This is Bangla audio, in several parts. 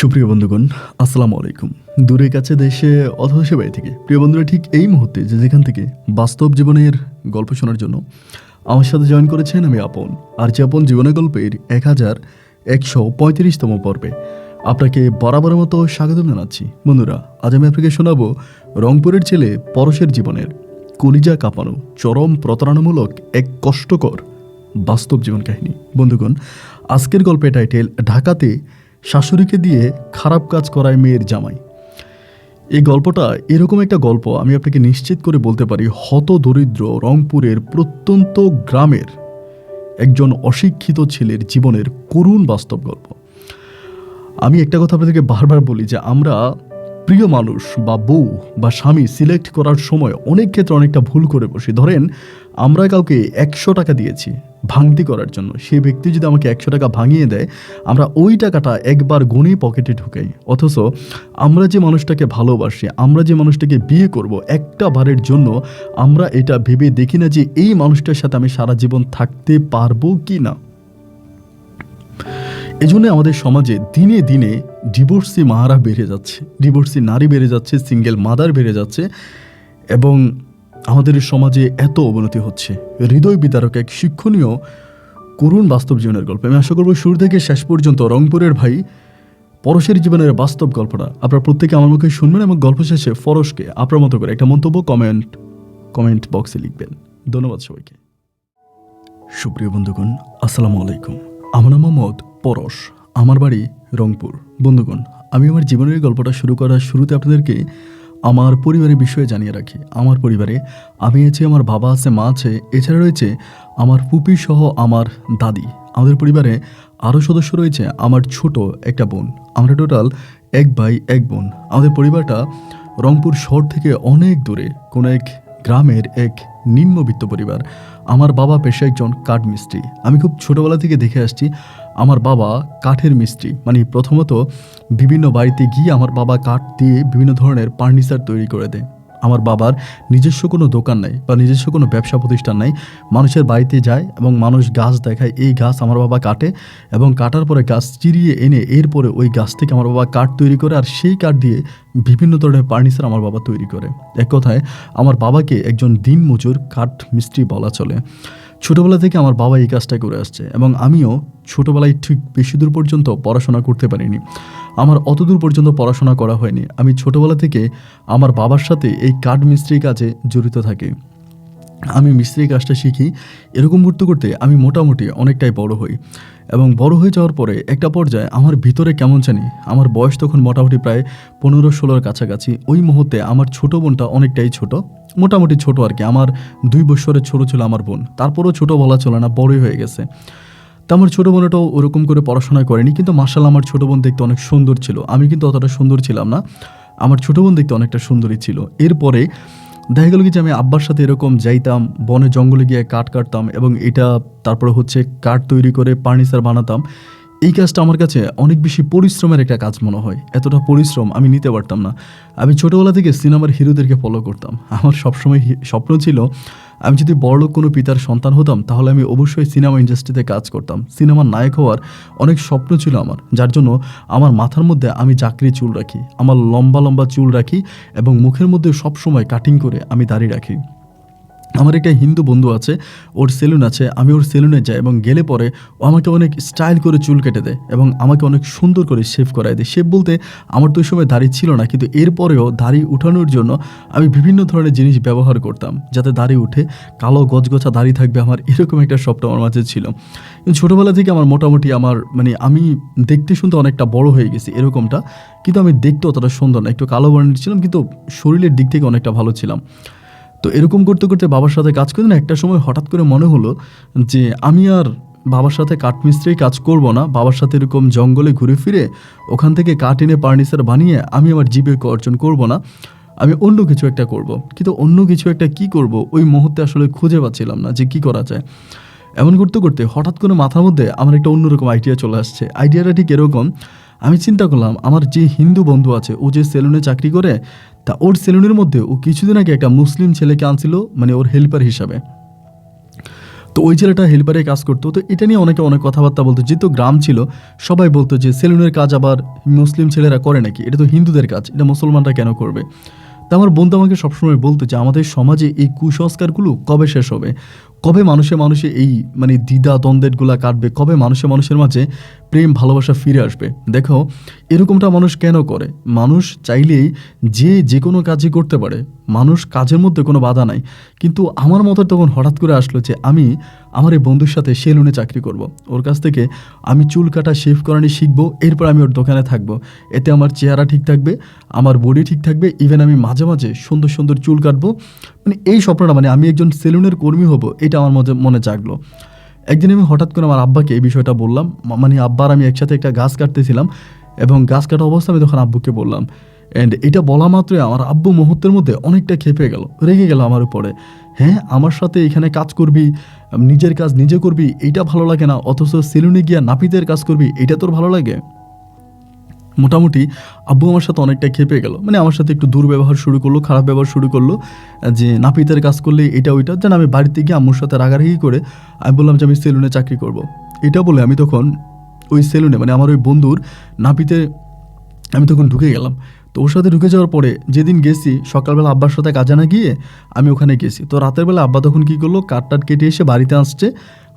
সুপ্রিয় বন্ধুগণ, আসসালামু আলাইকুম। দূরে কাছে দেশে অথবা সেবাই থেকে প্রিয় বন্ধুরা ঠিক এই মুহূর্তে যেখান থেকে বাস্তব জীবনের গল্প শোনার জন্য আমার সাথে জয়েন করেছেন আমি আপন। আর যে আপন জীবনের গল্পের 1135তম পর্বে আপনাকে বরাবরের মতো স্বাগত জানাচ্ছি। বন্ধুরা, আজ আমি আপনাকে শোনাবো রংপুরের ছেলে পরশের জীবনের কলিজা কাঁপানো চরম প্রতারণামূলক এক কষ্টকর বাস্তব জীবন কাহিনী। বন্ধুগণ, আজকের গল্পের টাইটেল ঢাকাতে শাশুড়িকে দিয়ে খারাপ কাজ করায় মেয়ের জামাই। এই গল্পটা এরকম একটা গল্প, আমি আপনাকে নিশ্চিত করে বলতে পারি হত দরিদ্র রংপুরের প্রত্যন্ত গ্রামের একজন অশিক্ষিত ছেলের জীবনের করুণ বাস্তব গল্প। আমি একটা কথা আপনাদেরকে বারবার বলি যে আমরা প্রিয় মানুষ বা বউ বা স্বামী সিলেক্ট করার সময় অনেক ক্ষেত্রে অনেকটা ভুল করে বসি। ধরেন আমরা কাউকে 100 টাকা দিয়েছি ভাঙতি করার জন্য, সেই ব্যক্তি যদি আমাকে 100 টাকা ভাঙিয়ে দেয়, আমরা ওই টাকাটা একবার গুনে পকেটে ঢুকাই। অথচ আমরা যে মানুষটাকে ভালোবাসি, আমরা যে মানুষটাকে বিয়ে করব, একটা বারের জন্য আমরা এটা ভেবে দেখি না যে এই মানুষটার সাথে আমি সারা জীবন থাকতে পারবো কি না। এজন্য আমাদের সমাজে দিনে দিনে ডিভোর্সি মারা বেড়ে যাচ্ছে, ডিভোর্সি নারী বেড়ে যাচ্ছে, সিঙ্গেল মাদার বেড়ে যাচ্ছে এবং আমাদের সমাজে এত অবনতি হচ্ছে। হৃদয় বিদারক এক শিক্ষণীয় করুণ বাস্তব জীবনের গল্প। আমি আশা করবো শুরু থেকে শেষ পর্যন্ত রংপুরের ভাই পরশের জীবনের বাস্তব গল্পটা আপনারা প্রত্যেকে আমার মুখে শুনবেন এবং গল্প শেষে ফরশকে আপনার মতো করে একটা মন্তব্য কমেন্ট বক্সে লিখবেন। ধন্যবাদ সবাইকে। সুপ্রিয় বন্ধুগণ, আসসালামু আলাইকুম। আমার নাম মোহাম্মদ পরশ, আমার বাড়ি রংপুর। বন্ধুগণ, আমি আমার জীবনের গল্পটা শুরু করার শুরুতে আপনাদেরকে আমার পরিবারের বিষয়ে জানিয়ে রাখি। আমার পরিবারে আমি আছি, আমার বাবা আছে, মা আছে, এছাড়া রয়েছে আমার ফুপি সহ আমার দাদি। আমাদের পরিবারে আরও সদস্য রয়েছে আমার ছোট একটা বোন। আমরা টোটাল 1 ভাই 1 বোন। আমাদের পরিবারটা রংপুর শহর থেকে অনেক দূরে কোনো এক গ্রামের এক নিম্নবিত্ত পরিবার। আমার বাবা পেশায় একজন কাঠ মিস্ত্রি। আমি খুব ছোটোবেলা থেকে দেখে আসছি আমার বাবা কাঠের মিস্ত্রি, মানে প্রথমত বিভিন্ন বাড়িতে গিয়ে আমার বাবা কাঠ দিয়ে বিভিন্ন ধরনের ফার্নিচার তৈরি করে দেয়। আমার বাবার নিজস্ব কোনো দোকান নাই বা নিজস্ব কোনো ব্যবসা প্রতিষ্ঠান নাই। মানুষের বাড়িতে যায় এবং মানুষ গাছ দেখায়, এই গাছ আমার বাবা কাটে এবং কাটার পরে গাছ চিরিয়ে এনে এরপরে ওই গাছ থেকে আমার বাবা কাঠ তৈরি করে, আর সেই কাঠ দিয়ে বিভিন্ন ধরনের ফার্নিচার আমার বাবা তৈরি করে। এক কথায় আমার বাবাকে একজন দিনমজুর কাঠ মিস্ত্রি বলা চলে। ছোটোবেলা থেকে আমার বাবা এই কাজটা করে আসছে এবং আমিও ছোটোবেলায় ঠিক বেশি দূর পর্যন্ত পড়াশোনা করতে পারিনি। আমার অত দূর পর্যন্ত পড়াশোনা করা হয়নি। আমি ছোটোবেলা থেকে আমার বাবার সাথে এই কাঠ মিস্ত্রির কাজে জড়িত থাকি। আমি মিস্ত্রির কাজটা শিখি। এরকম করতে করতে আমি মোটামুটি অনেকটাই বড় হই এবং বড় হয়ে যাওয়ার পরে একটা পর্যায়ে আমার ভিতরে কেমন জানি, আমার বয়স তখন মোটামুটি প্রায় 15-16 কাছাকাছি। ওই মুহূর্তে আমার ছোটো বোনটা অনেকটাই ছোট, মোটামুটি ছোট আর কি, আমার 2 বছরের ছোট ছিল আমার বোন। তারপরও ছোট বলা চলে না, বড়ই হয়ে গেছে। তো আমার ছোটো বোনটাও ওরকম করে পড়াশোনা করেনি, কিন্তু মাশাআল্লাহ আমার ছোটো বোন দেখতে অনেক সুন্দর ছিল। আমি কিন্তু অতটা সুন্দর ছিলাম না, আমার ছোটো বোন দেখতে অনেকটা সুন্দরই ছিল। এরপরে দেখা গেল কি যে আমি আব্বার সাথে এরকম যাইতাম, বনে জঙ্গলে গিয়ে কাঠ কাটতাম এবং এটা তারপরে হচ্ছে কাঠ তৈরি করে ফার্নিচার বানাতাম। এই কাজটা আমার কাছে অনেক বেশি পরিশ্রমের একটা কাজ মনে হয়। এতটা পরিশ্রম আমি নিতে পারতাম না। আমি ছোটোবেলা থেকে সিনেমার হিরোদেরকে ফলো করতাম। আমার সবসময় স্বপ্ন ছিল আমি যদি বড়লোক কোনো পিতার সন্তান হতাম তাহলে আমি অবশ্যই সিনেমা ইন্ডাস্ট্রিতে কাজ করতাম। সিনেমার নায়ক হওয়ার অনেক স্বপ্ন ছিল আমার, যার জন্য আমার মাথার মধ্যে আমি জাকরি চুল রাখি, আমার লম্বা লম্বা চুল রাখি এবং মুখের মধ্যে সবসময় কাটিং করে আমি দাড়ি রাখি। আমার একটা হিন্দু বন্ধু আছে, ওর সেলুন আছে, আমি ওর সেলুনে যাই এবং গেলে পরে ও আমাকে অনেক স্টাইল করে চুল কেটে দেয় এবং আমাকে অনেক সুন্দর করে শেভ করায় দেয়। শেভ বলতে আমার তো ওই সময় দাড়ি ছিল না, কিন্তু এরপরেও দাড়ি উঠানোর জন্য আমি বিভিন্ন ধরনের জিনিস ব্যবহার করতাম যাতে দাড়ি উঠে কালো গজগছা দাড়ি থাকবে আমার, এরকম একটা স্বপ্ন আমার মাঝে ছিল। কিন্তু ছোটোবেলা থেকে আমার মোটামুটি আমি দেখতে শুনতে অনেকটা বড় হয়ে গেছি এরকমটা, কিন্তু আমি দেখতে অতটা সুন্দর না, একটু কালো বর্ণের ছিলাম, কিন্তু শরীরের দিক থেকে অনেকটা ভালো ছিলাম। তো এরকম করতে করতে বাবার সাথে কাজ করি না, একটা সময় হঠাৎ করে মনে হলো যে আমি আর বাবার সাথে কাঠমিস্ত্রি কাজ করব না, বাবার সাথে এরকম জঙ্গলে ঘুরে ফিরে ওখান থেকে কাঠ এনে ফার্নিচার বানিয়ে আমি আমার জীবিকা অর্জন করব না, আমি অন্য কিছু একটা করব। কিন্তু অন্য কিছু একটা কি করব ওই মুহূর্তে আসলে খুঁজে পাচ্ছিলাম না যে কি করা যায়। এমন করতে করতে হঠাৎ করে মাথার মধ্যে আমার একটা অন্যরকম আইডিয়া চলে আসছে। আইডিয়াটা ঠিক এরকম, আমি চিন্তা করলাম আমার যে হিন্দু বন্ধু আছে ও যে সেলুনে চাকরি করে, তা ওর সেলুনের মধ্যে ও কিছুদিন আগে একটা মুসলিম ছেলেকে আনছিল, মানে ওর হেল্পার হিসাবে। তো ওই ছেলেটা হেল্পারে কাজ করতো। তো এটা নিয়ে অনেকে অনেক কথাবার্তা বলতো, যেহেতু গ্রাম ছিল সবাই বলতো যে সেলুনের কাজ আবার মুসলিম ছেলেরা করে নাকি, এটা তো হিন্দুদের কাজ, এটা মুসলমানরা কেন করবে। তা আমার বন্ধু আমাকে সবসময় বলতো যে আমাদের সমাজে এই কুসংস্কারগুলো কবে শেষ হবে, কবে মানুষে মানুষে এই মানে দ্বিধা দ্বন্দ্বগুলা কাটবে, কবে মানুষে মানুষের মাঝে প্রেম ভালোবাসা ফিরে আসবে। দেখো এরকমটা মানুষ কেন করে, মানুষ চাইলেই যে কোনো কাজই করতে পারে, মানুষ কাজের মধ্যে কোনো বাধা নাই। কিন্তু আমার মতো তখন হঠাৎ করে আসলো যে আমি আমার এই বন্ধুর সাথে সেলুনে চাকরি করব, ওর কাছ থেকে আমি চুল কাটা শেভ করানি শিখবো, এরপর আমি ওর দোকানে থাকবো। এতে আমার চেহারা ঠিক থাকবে, আমার বডি ঠিক থাকবে, ইভেন আমি মাঝে মাঝে সুন্দর সুন্দর চুল কাটবো। মানে এই স্বপ্নটা, মানে আমি একজন সেলুনের কর্মী হব, এটা আমার মনে জাগলো। একদিন আমি হঠাৎ করে আমার আব্বাকে এই বিষয়টা বললাম, মানে আব্বার আমি একসাথে একটা গাছ কাটতেছিলাম এবং গাছ কাটা অবস্থা আমি তখন আব্বুকে বললাম। অ্যান্ড এটা বলা মাত্রই আমার আব্বু মুহূর্তের মধ্যে অনেকটা খেপে গেল, রেগে গেল আমার উপরে। হ্যাঁ, আমার সাথে এখানে কাজ করবি, নিজের কাজ নিজে করবি, এইটা ভালো লাগে না, অথচ সেলুনে গিয়া নাপিতের কাজ করবি, এটা তোর ভালো লাগে? মোটামুটি আব্বু আমার সাথে অনেকটা খেপে গেল, মানে আমার সাথে একটু দুর্ব্যবহার শুরু করলো, খারাপ ব্যবহার শুরু করলো, যে নাপিতের কাজ করলে এটা ওইটা। যেন আমি বাড়িতে গিয়ে আম্মুর সাথে রাগারাগি করে আমি বললাম যে আমি সেলুনে চাকরি করব। এটা বলে আমি তখন ওই সেলুনে, মানে আমার ওই বন্ধুর নাপিতে আমি তখন ঢুকে গেলাম। তো ওর সাথে ঢুকে যাওয়ার পরে যেদিন গেছি সকালবেলা আব্বার সাথে কাজে না গিয়ে আমি ওখানে গেছি। তো রাতের বেলা আব্বা তখন কী করলো, কাঠ কেটে এসে বাড়িতে আসছে,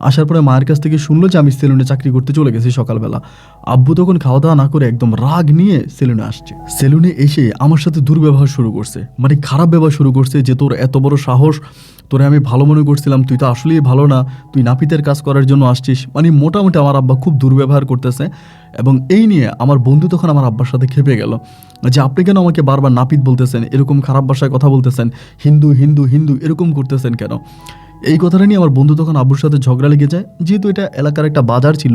আসার পরে মায়ের কাছ থেকে শুনলো যে আমি সেলুনে চাকরি করতে চলে গেছি সকালবেলা। আব্বু তখন খাওয়া দাওয়া না করে একদম রাগ নিয়ে সেলুনে আসছে। সেলুনে এসে আমার সাথে দুর্ব্যবহার শুরু করছে, মানে খারাপ ব্যবহার শুরু করছে, যে তোর এত বড় সাহস, তোরে আমি ভালো মনে করছিলাম, তুই তো আসলেই ভালো না, তুই নাপিতের কাজ করার জন্য আসছিস। মানে মোটামুটি আমার আব্বা খুব দুর্ব্যবহার করতেছে। এবং এই নিয়ে আমার বন্ধু তখন আমার আব্বার সাথে খেপে গেল যে আপনি কেন আমাকে বারবার নাপিত বলতেছেন, এরকম খারাপ ভাষায় কথা বলতেছেন, হিন্দু হিন্দু হিন্দু এরকম করতেছেন কেন। এই কথাটা নিয়ে আমার বন্ধু তখন আব্বুর সাথে ঝগড়া লেগে যায়। যেহেতু এটা এলাকার একটা বাজার ছিল,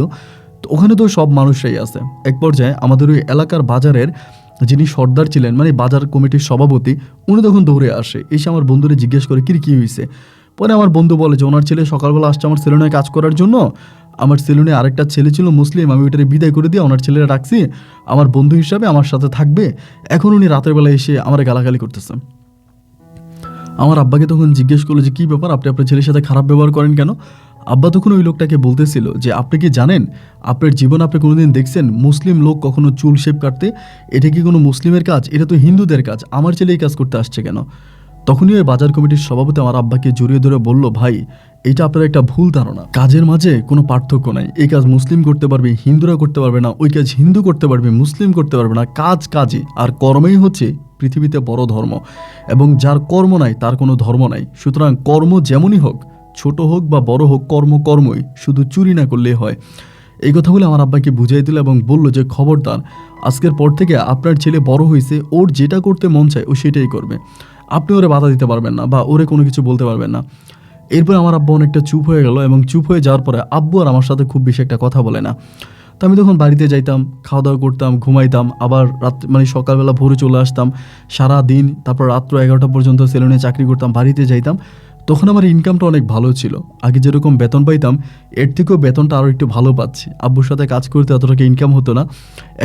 তো ওখানে তো সব মানুষরাই আছে। এক পর্যায়ে আমাদের ওই এলাকার বাজারের যিনি সর্দার ছিলেন, মানে বাজার কমিটির সভাপতি, উনি তখন দৌড়ে আসে, এসে আমার বন্ধুরে জিজ্ঞেস করে কী হয়েছে। পরে আমার বন্ধু বলে যে ওনার ছেলে সকালবেলা আসছে আমার সেলুনে কাজ করার জন্য, আমার সেলুনে আরেকটা ছেলে ছিল মুসলিম, আমি ওইটারে বিদায় করে দিয়ে ওনার ছেলেরা রাখছি, আমার বন্ধু হিসাবে আমার সাথে থাকবে, এখন উনি রাতের বেলা এসে আমার গালাগালি করতেছে। আমার আব্বাকে তখন জিজ্ঞেস করলো যে কী ব্যাপার, আপনি আপনার ছেলের সাথে খারাপ ব্যবহার করেন কেন। আব্বা তখন ওই লোকটাকে বলতেছিল যে আপনি কি জানেন, আপনার জীবন আপনি কোনোদিন দেখছেন মুসলিম লোক কখনো চুল শেভ কাটতে? এটা কি কোনো মুসলিমের কাজ? এটা তো হিন্দুদের কাজ, আমার ছেলে এই কাজ করতে আসছে কেন? তখনই ওই বাজার কমিটির সভাপতি আমার আব্বাকে জড়িয়ে ধরে বলল, ভাই এটা আপনার একটা ভুল ধারণা, কাজের মাঝে কোনো পার্থক্য নাই, এই কাজ মুসলিম করতে পারবে, হিন্দুরা করতে পারবে না, ওই কাজ হিন্দু করতে পারবে, মুসলিম করতে পারবে না, কাজ কাজই, আর কর্মই হচ্ছে পৃথিবীতে বড় ধর্ম, এবং যার কর্ম নাই তার কোনো ধর্ম নাই। সুতরাং কর্ম যেমনই হোক, ছোট হোক বা বড় হোক, কর্ম কর্মই, শুধু চুরি না করলেই হয়। এই কথা বলে আমার আব্বাকে বুঝাই দিল এবং বলল যে খবরদার, আজকের পর থেকে আপনার ছেলে বড় হয়েছে, ওর যেটা করতে মন চায় ও সেটাই করবে, আপনি ওরে বাধা দিতে পারবেন না বা ওরে কোনো কিছু বলতে পারবেন না। এরপর আমার আব্বা অনেকটা চুপ হয়ে গেল, এবং চুপ হয়ে যাওয়ার পরে আব্বু আর আমার সাথে খুব বেশি একটা কথা বলে না। তো আমি তখন বাড়িতে যাইতাম, খাওয়া দাওয়া করতাম, ঘুমাইতাম, আবার মানে সকালবেলা ভোরে চলে আসতাম, সারা দিন, তারপর রাত্র 11টা পর্যন্ত সেলুনে চাকরি করতাম, বাড়িতে যাইতাম। তখন আমার ইনকামটা অনেক ভালো ছিল, আগে যেরকম বেতন পাইতাম এর থেকেও বেতনটা আরও একটু ভালো পাচ্ছি। আব্বুর সাথে কাজ করতে এত টাকা ইনকাম হতো না,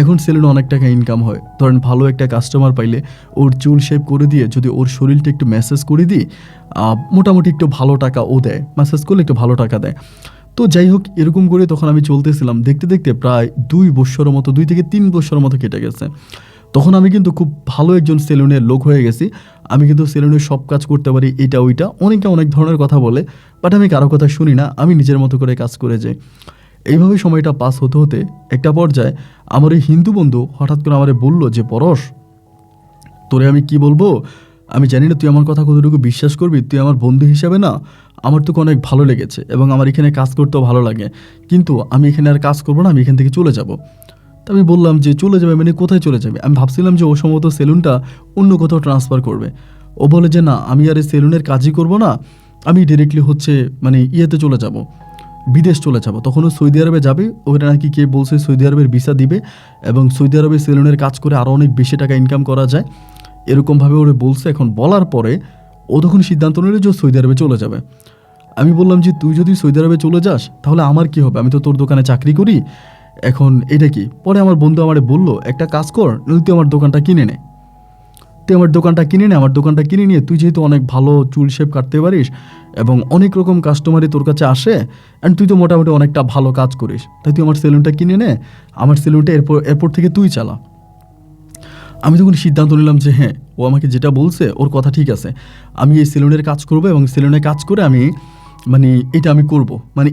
এখন সেলুনে অনেক টাকা ইনকাম হয়। ধরেন ভালো একটা কাস্টমার পাইলে ওর চুল শেভ করে দিয়ে যদি ওর শরীরটা একটু ম্যাসেজ করে দিই, মোটামুটি একটু ভালো টাকা ও দেয়, ম্যাসেজ করলে একটু ভালো টাকা দেয়। তো যাই হোক, এরকম করে তখন আমি চলতেছিলাম, দেখতে দেখতে প্রায় 2 বছরের মতো, 2 থেকে 3 বছরের মতো কেটে গেছে। তখন আমি কিন্তু খুব ভালো একজন সেলুনের লোক হয়ে গেছি, আমি কিন্তু সেলুনের সব কাজ করতে পারি, এটা ওইটা, অনেকে অনেক ধরনের কথা বলে, বাট আমি কারো কথা শুনি না, আমি নিজের মতো করে কাজ করে যাই। এইভাবে সময়টা পাস হতে হতে একটা পর্যায়ে আমার এই হিন্দু বন্ধু হঠাৎ করে আমারে বলল যে পরশ, তোরে আমি কি বলবো, আমি জানি না তুই আমার কথা কতটুকু বিশ্বাস করবি, তুই আমার বন্ধু হিসাবে না আমার তোকে অনেক ভালো লেগেছে এবং আমার এখানে কাজ করতেও ভালো লাগে, কিন্তু আমি এখানে আর কাজ করবো না, আমি এখান থেকে চলে যাব। তো আমি বললাম যে চলে যাবে মানে কোথায় চলে যাবে? আমি ভাবছিলাম যে ও সম্ভবত সেলুনটা অন্য কোথাও ট্রান্সফার করবে। ও বলে যে না, আমি আর এই সেলুনের কাজই করব না, আমি ডিরেক্টলি হচ্ছে মানে ইয়েতে চলে যাব, বিদেশ চলে যাব। তখনও সৌদি আরবে যাবে, ওটা নাকি কে বলছে সৌদি আরবের ভিসা দিবে এবং সৌদি আরবে সেলুনের কাজ করে আরও অনেক বেশি টাকা ইনকাম করা যায়, এরকমভাবে ওরে বলছে। এখন বলার পরে ও তখন সিদ্ধান্ত নিল যে সৌদি আরবে চলে যাবে। আমি বললাম যে তুই যদি সৌদি আরবে চলে যাস তাহলে আমার কি হবে, আমি তো তোর দোকানে চাকরি করি, এখন এটা কি? পরে আমার বন্ধু আমারে বলল একটা কাজ কর, তুই আমার দোকানটা কিনে নে। তুই আমার দোকানটা কিনে নে, আমার দোকানটা কিনে নিয়ে তুই যেহেতু অনেক ভালো চুল শেভ কাটতে পারিস এবং অনেক রকম কাস্টমারই তোর কাছে আসে, অ্যান্ড তুই তো মোটামুটি অনেকটা ভালো কাজ করিস, তাই তুই আমার সেলুনটা কিনে নে, আমার সেলুনটা এরপর থেকে তুই চালা। আমি তখন সিদ্ধান্ত নিলাম যে হ্যাঁ, ও আমাকে যেটা বলছে ওর কথা ঠিক আছে, আমি এই সেলুনের কাজ করবো এবং সেলুনে কাজ করে আমি এটা আমি করব,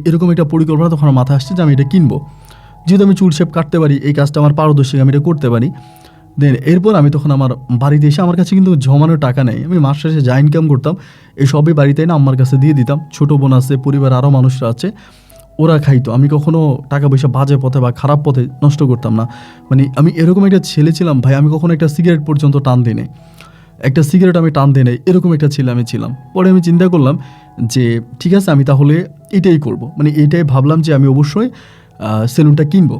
এরকম একটা পরিকল্পনা তখন আমার মাথায় আসছে যে আমি এটা কিনবো। যেহেতু আমি চুল শেপ কাটতে পারি, এই কাজটা আমার পারদর্শী, আমি এটা করতে পারি। দেন এরপর আমি তখন আমার বাড়িতে এসে, আমার কাছে কিন্তু জমানোর টাকা নেই, আমি মাস শেষে যা ইনকাম করতাম এই সবই বাড়িতে না আম্মার কাছে দিয়ে দিতাম। ছোটো বোন আছে, পরিবার আরও মানুষরা আছে, ওরা খাইতো। আমি কখনো টাকা পয়সা বাজে পথে বা খারাপ পথে নষ্ট করতাম না। আমি এরকম একটা ছেলে ছিলাম ভাই, আমি কখনো একটা সিগারেট পর্যন্ত টান দিই নাই, একটা সিগারেট আমি টান দিই নাই, এরকম একটা ছেলে আমি ছিলাম। পরে আমি চিন্তা করলাম যে ঠিক আছে, আমি তাহলে এটাই করব, এটাই ভাবলাম যে আমি অবশ্যই সেলুনটা কিনবো।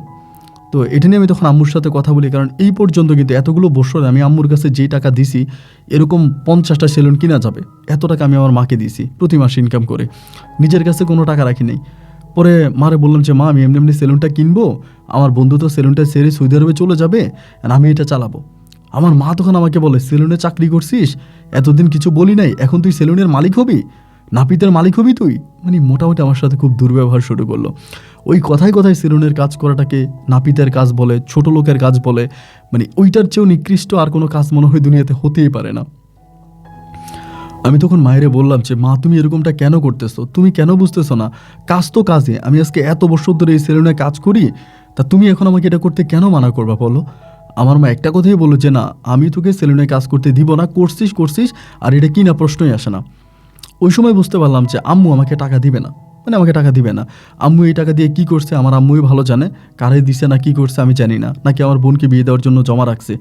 তো এটা নিয়ে আমি তখন আম্মুর সাথে কথা বলি, কারণ এই পর্যন্ত কিন্তু এতগুলো বছর আমি আম্মুর কাছে যেই টাকা দিছি এরকম 50টা সেলুন কিনা যাবে, এত টাকা আমি আমার মাকে দিছি প্রতি মাসে ইনকাম করে, নিজের কাছে কোনো টাকা রাখি নাই। পরে মারে বললাম যে মা, আমি এমনি সেলুনটা কিনবো, আমার বন্ধু তো সেলুনটা সেরে সৌদি আরবে চলে যাবে, আর আমি এটা চালাবো। আমার মা তখন আমাকে বলে, সেলুনে চাকরি করছিস, এতদিন কিছু বলি নাই, এখন তুই সেলুনের মালিক হবি, নাপিতের মালিক হবি তুই। মোটামুটি আমার সাথে খুব দুর্ব্যবহার শুরু করলো। ওই কথায় কথায় সেলুনের কাজ করাটাকে নাপিতের কাজ বলে, ছোট লোকের কাজ বলে, ওইটার চেয়েও নিকৃষ্ট আর কোনো কাজ মনে হয় দুনিয়াতে হতেই পারে না। আমি তখন মায়েরে বললাম যে মা, তুমি এরকমটা কেন করতেছো, তুমি কেন বুঝতেছো না, কাজ তো কাজে, আমি আজকে এত বছর ধরে এই সেলুনে কাজ করি, তা তুমি এখন আমাকে এটা করতে কেন মানা করবা বলো। আমার মা একটা কথাই বললো যে না, আমি তোকে সেলুনে কাজ করতে দিব না, করছিস আর এটা কি না প্রশ্নই আসে না। ওই সময় বুঝতে পারলাম যে আম্মু আমাকে টাকা দিবে না, আমাকে টাকা দিবে না। আম্মু এই টাকা দিয়ে কি করছে আমার আম্মুই ভালো জানে, কারে দিছে না কি করছে আমি জানি না, নাকি আমার বোনকে বিয়ে দেওয়ার জন্য জমা রাখছে।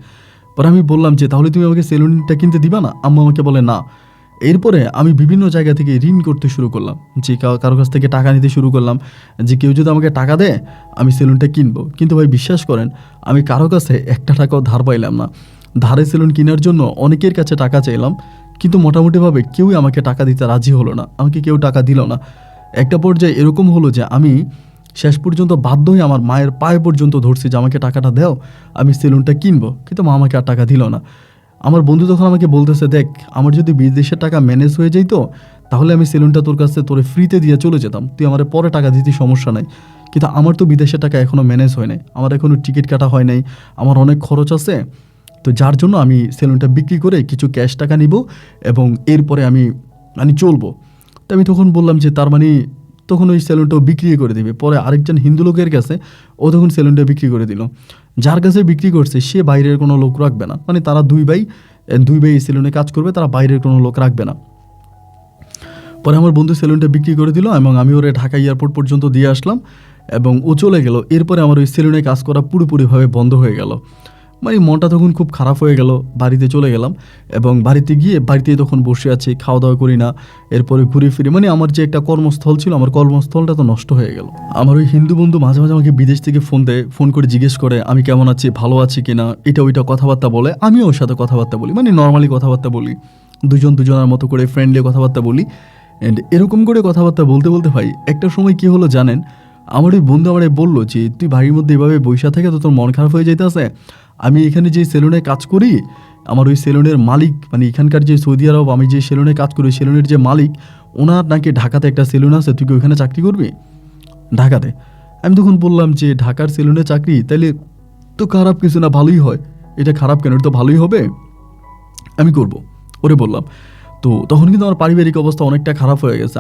পরে আমি বললাম যে তাহলে তুমি আমাকে সেলুনটা কিনতে দিবা না। আম্মু আমাকে বলে না। এরপরে আমি বিভিন্ন জায়গা থেকে ঋণ করতে শুরু করলাম, যে কারো কাছ থেকে টাকা নিতে শুরু করলাম, যে কেউ যদি আমাকে টাকা দেয় আমি সেলুনটা কিনবো। কিন্তু ভাই বিশ্বাস করেন, আমি কারো কাছে একটা টাকাও ধার পাইলাম না। ধারে সেলুন কেনার জন্য অনেকের কাছে টাকা চাইলাম, কিন্তু মোটামুটিভাবে কেউই আমাকে টাকা দিতে রাজি হলো না, আমাকে কেউ টাকা দিল না। একটা পর্যায়ে এরকম হলো যে আমি শেষ পর্যন্ত বাধ্য হয়ে আমার মায়ের পায়ে পর্যন্ত ধরছি যে আমাকে টাকাটা দাও, আমি সেলুনটা কিনবো। কিন্তু মা আমাকে আর টাকা দিল না। আমার বন্ধু তখন আমাকে বলতেছে, দেখ আমার যদি বিদেশের টাকা ম্যানেজ হয়ে যেত তাহলে আমি সেলুনটা তোরে ফ্রিতে দিয়ে চলে যেতাম, তুই আমার পরে টাকা দিতে সমস্যা নাই। কিন্তু আমার তো বিদেশের টাকা এখনও ম্যানেজ হয় নাই, আমার এখনও টিকিট কাটা হয় নাই, আমার অনেক খরচ আছে। তো যার জন্য আমি সেলুনটা বিক্রি করে কিছু ক্যাশ টাকা নিব এবং এরপরে আমি চলবো। তো আমি তখন বললাম যে তার তখন ওই সেলুনটাও বিক্রি করে দিবে। পরে আরেকজন হিন্দু লোকের কাছে ও তখন সেলুনটা বিক্রি করে দিল। যার কাছে বিক্রি করছে সে বাইরের কোনো লোক রাখবে না, তারা দুই ভাই এই সেলুনে কাজ করবে, তারা বাইরের কোনো লোক রাখবে না। পরে আমার বন্ধু সেলুনটা বিক্রি করে দিল এবং আমি ওরে ঢাকা এয়ারপোর্ট পর্যন্ত দিয়ে আসলাম এবং ও চলে গেল। এরপরে আমার ওই সেলুনে কাজ করা পুরোপুরিভাবে বন্ধ হয়ে গেল। মনটা তখন খুব খারাপ হয়ে গেল। বাড়িতে চলে গেলাম এবং বাড়িতেই তখন বসে আছি, খাওয়া দাওয়া করি না, এরপরে ঘুরে ফিরে আমার যে একটা কর্মস্থল ছিল, আমার কর্মস্থলটা তো নষ্ট হয়ে গেল। আমার ওই হিন্দু বন্ধু মাঝে মাঝে আমাকে বিদেশ থেকে ফোন করে জিজ্ঞেস করে আমি কেমন আছি, ভালো আছি কিনা, এটা ওইটা কথাবার্তা বলে। আমিও ওর সাথে কথাবার্তা বলি, নর্মালি কথাবার্তা বলি, দুজনের মতো করে ফ্রেন্ডলি কথাবার্তা বলি। অ্যান্ড এরকম করে কথাবার্তা বলতে বলতে ভাই একটা সময় কি হলো জানেন, আমার ওই বন্ধু আমারে বললো যে তুই বাড়ির মধ্যে এভাবে বৈশা থেকে তো তোর মন খারাপ হয়ে যেতেছে, আমি এখানে যে সেলুনে কাজ করি, আমার ওই সেলুনের মালিক এখানকার যে সৌদি আরব আমি যে সেলুনে কাজ করি সেলুনের যে মালিক, ওনার নাকি ঢাকাতে একটা সেলুন আছে, তুই কি ওইখানে চাকরি করবি ঢাকাতে। আমি তখন বললাম যে ঢাকার সেলুনে চাকরি তাইলে তো খারাপ কিছু না, ভালোই হয়, এটা খারাপ কেন, এটা তো ভালোই হবে, আমি করব ওরে বললাম। তো তখন কিন্তু আমার পারিবারিক অবস্থা অনেকটা খারাপ হয়ে গেছে।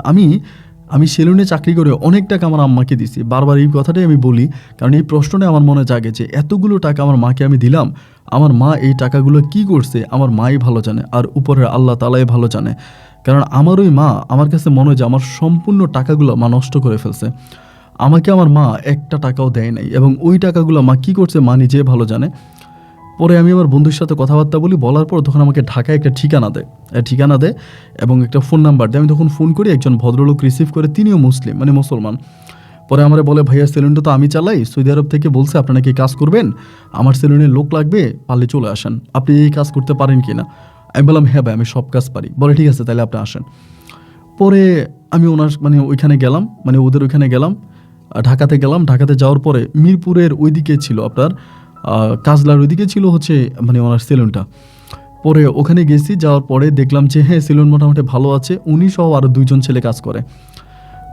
আমি সেলুনে চাকরি করে অনেক টাকা আমার আম্মাকে দিছি, বারবার এই কথাটাই আমি বলি, কারণ এই প্রশ্নটা আমার মনে জাগে যে এতগুলো টাকা আমার মাকে আমি দিলাম, আমার মা এই টাকাগুলো কি করছে আমার মাই ভালো জানে, আর উপরের আল্লাহ তাআলাই ভালো জানে। কারণ আমার ওই মা, আমার কাছে মনে হয় যে আমার সম্পূর্ণ টাকাগুলো মা নষ্ট করে ফেলছে, আমাকে আমার মা একটা টাকাও দেয় নাই, এবং ওই টাকাগুলো মা কি করছে মা নিজে ভালো জানে। পরে আমি আমার বন্ধুর সাথে কথাবার্তা বলার পর তখন আমাকে ঢাকায় একটা ঠিকানা দেয় এবং একটা ফোন নাম্বার দেয়। আমি তখন ফোন করি, একজন ভদ্রলোক রিসিভ করে, তিনিও মুসলমান। পরে আমার বলে, ভাইয়া সেলুনটা তো আমি চালাই, সৌদি আরব থেকে বলছে আপনারা কি কাজ করবেন, আমার সেলুনে লোক লাগবে, পারলে চলে আসেন, আপনি এই কাজ করতে পারেন কি না। আমি বললাম হ্যাঁ ভাই আমি সব কাজ পারি। বলে ঠিক আছে তাহলে আপনি আসেন। পরে আমি ওনার ওইখানে গেলাম, ওদের ওইখানে গেলাম, ঢাকাতে যাওয়ার পরে মিরপুরের ওইদিকে ছিল আপনার কাজলার ওইদিকে ছিল হচ্ছে ওনার সেলুনটা। পরে ওখানে গেছি, যাওয়ার পরে দেখলাম যে হ্যাঁ সেলুন মোটামুটি ভালো আছে, উনি সহ আরও 2জন ছেলে কাজ করে,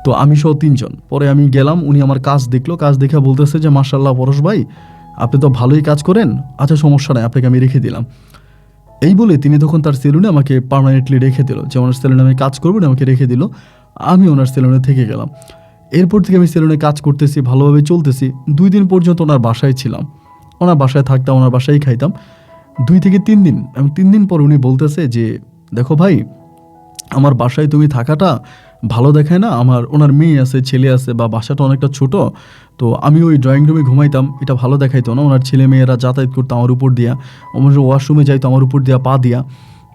তো আমি সহ 3জন। পরে আমি গেলাম, উনি আমার কাজ দেখলো, কাজ দেখে বলতেছে যে মাশাআল্লাহ পরশ ভাই আপনি তো ভালোই কাজ করেন, আচ্ছা সমস্যা নাই, আপনাকে আমি রেখে দিলাম। এই বলে তিনি তখন তার সেলুনে আমাকে পার্মানেন্টলি রেখে দিল, যে ওনার সেলুনে আমি কাজ করবো না, আমাকে রেখে দিল, আমি ওনার সেলুনে থেকে গেলাম। এরপর থেকে আমি সেলুনে কাজ করতেছি, ভালোভাবে চলতেছি। 2 দিন পর্যন্ত ওনার বাসায় ছিলাম, ওনার বাসায় থাকতাম, ওনার বাসায় খাইতাম 2 থেকে 3 দিন। এবং 3 দিন পর উনি বলতেছে যে দেখো ভাই, আমার বাসায় তুমি থাকাটা ভালো দেখায় না, আমার ওনার মেয়ে আছে, ছেলে আছে, বা বাসাটা অনেকটা ছোট, তো আমি ওই ড্রয়িং রুমে ঘুমাইতাম, এটা ভালো দেখাইতো না। ওনার ছেলে মেয়েরা যাতায়াত করতো আমার উপর দিয়া, আমার ওয়াশরুমে যাইতো আমার উপর দিয়া পা দিয়া।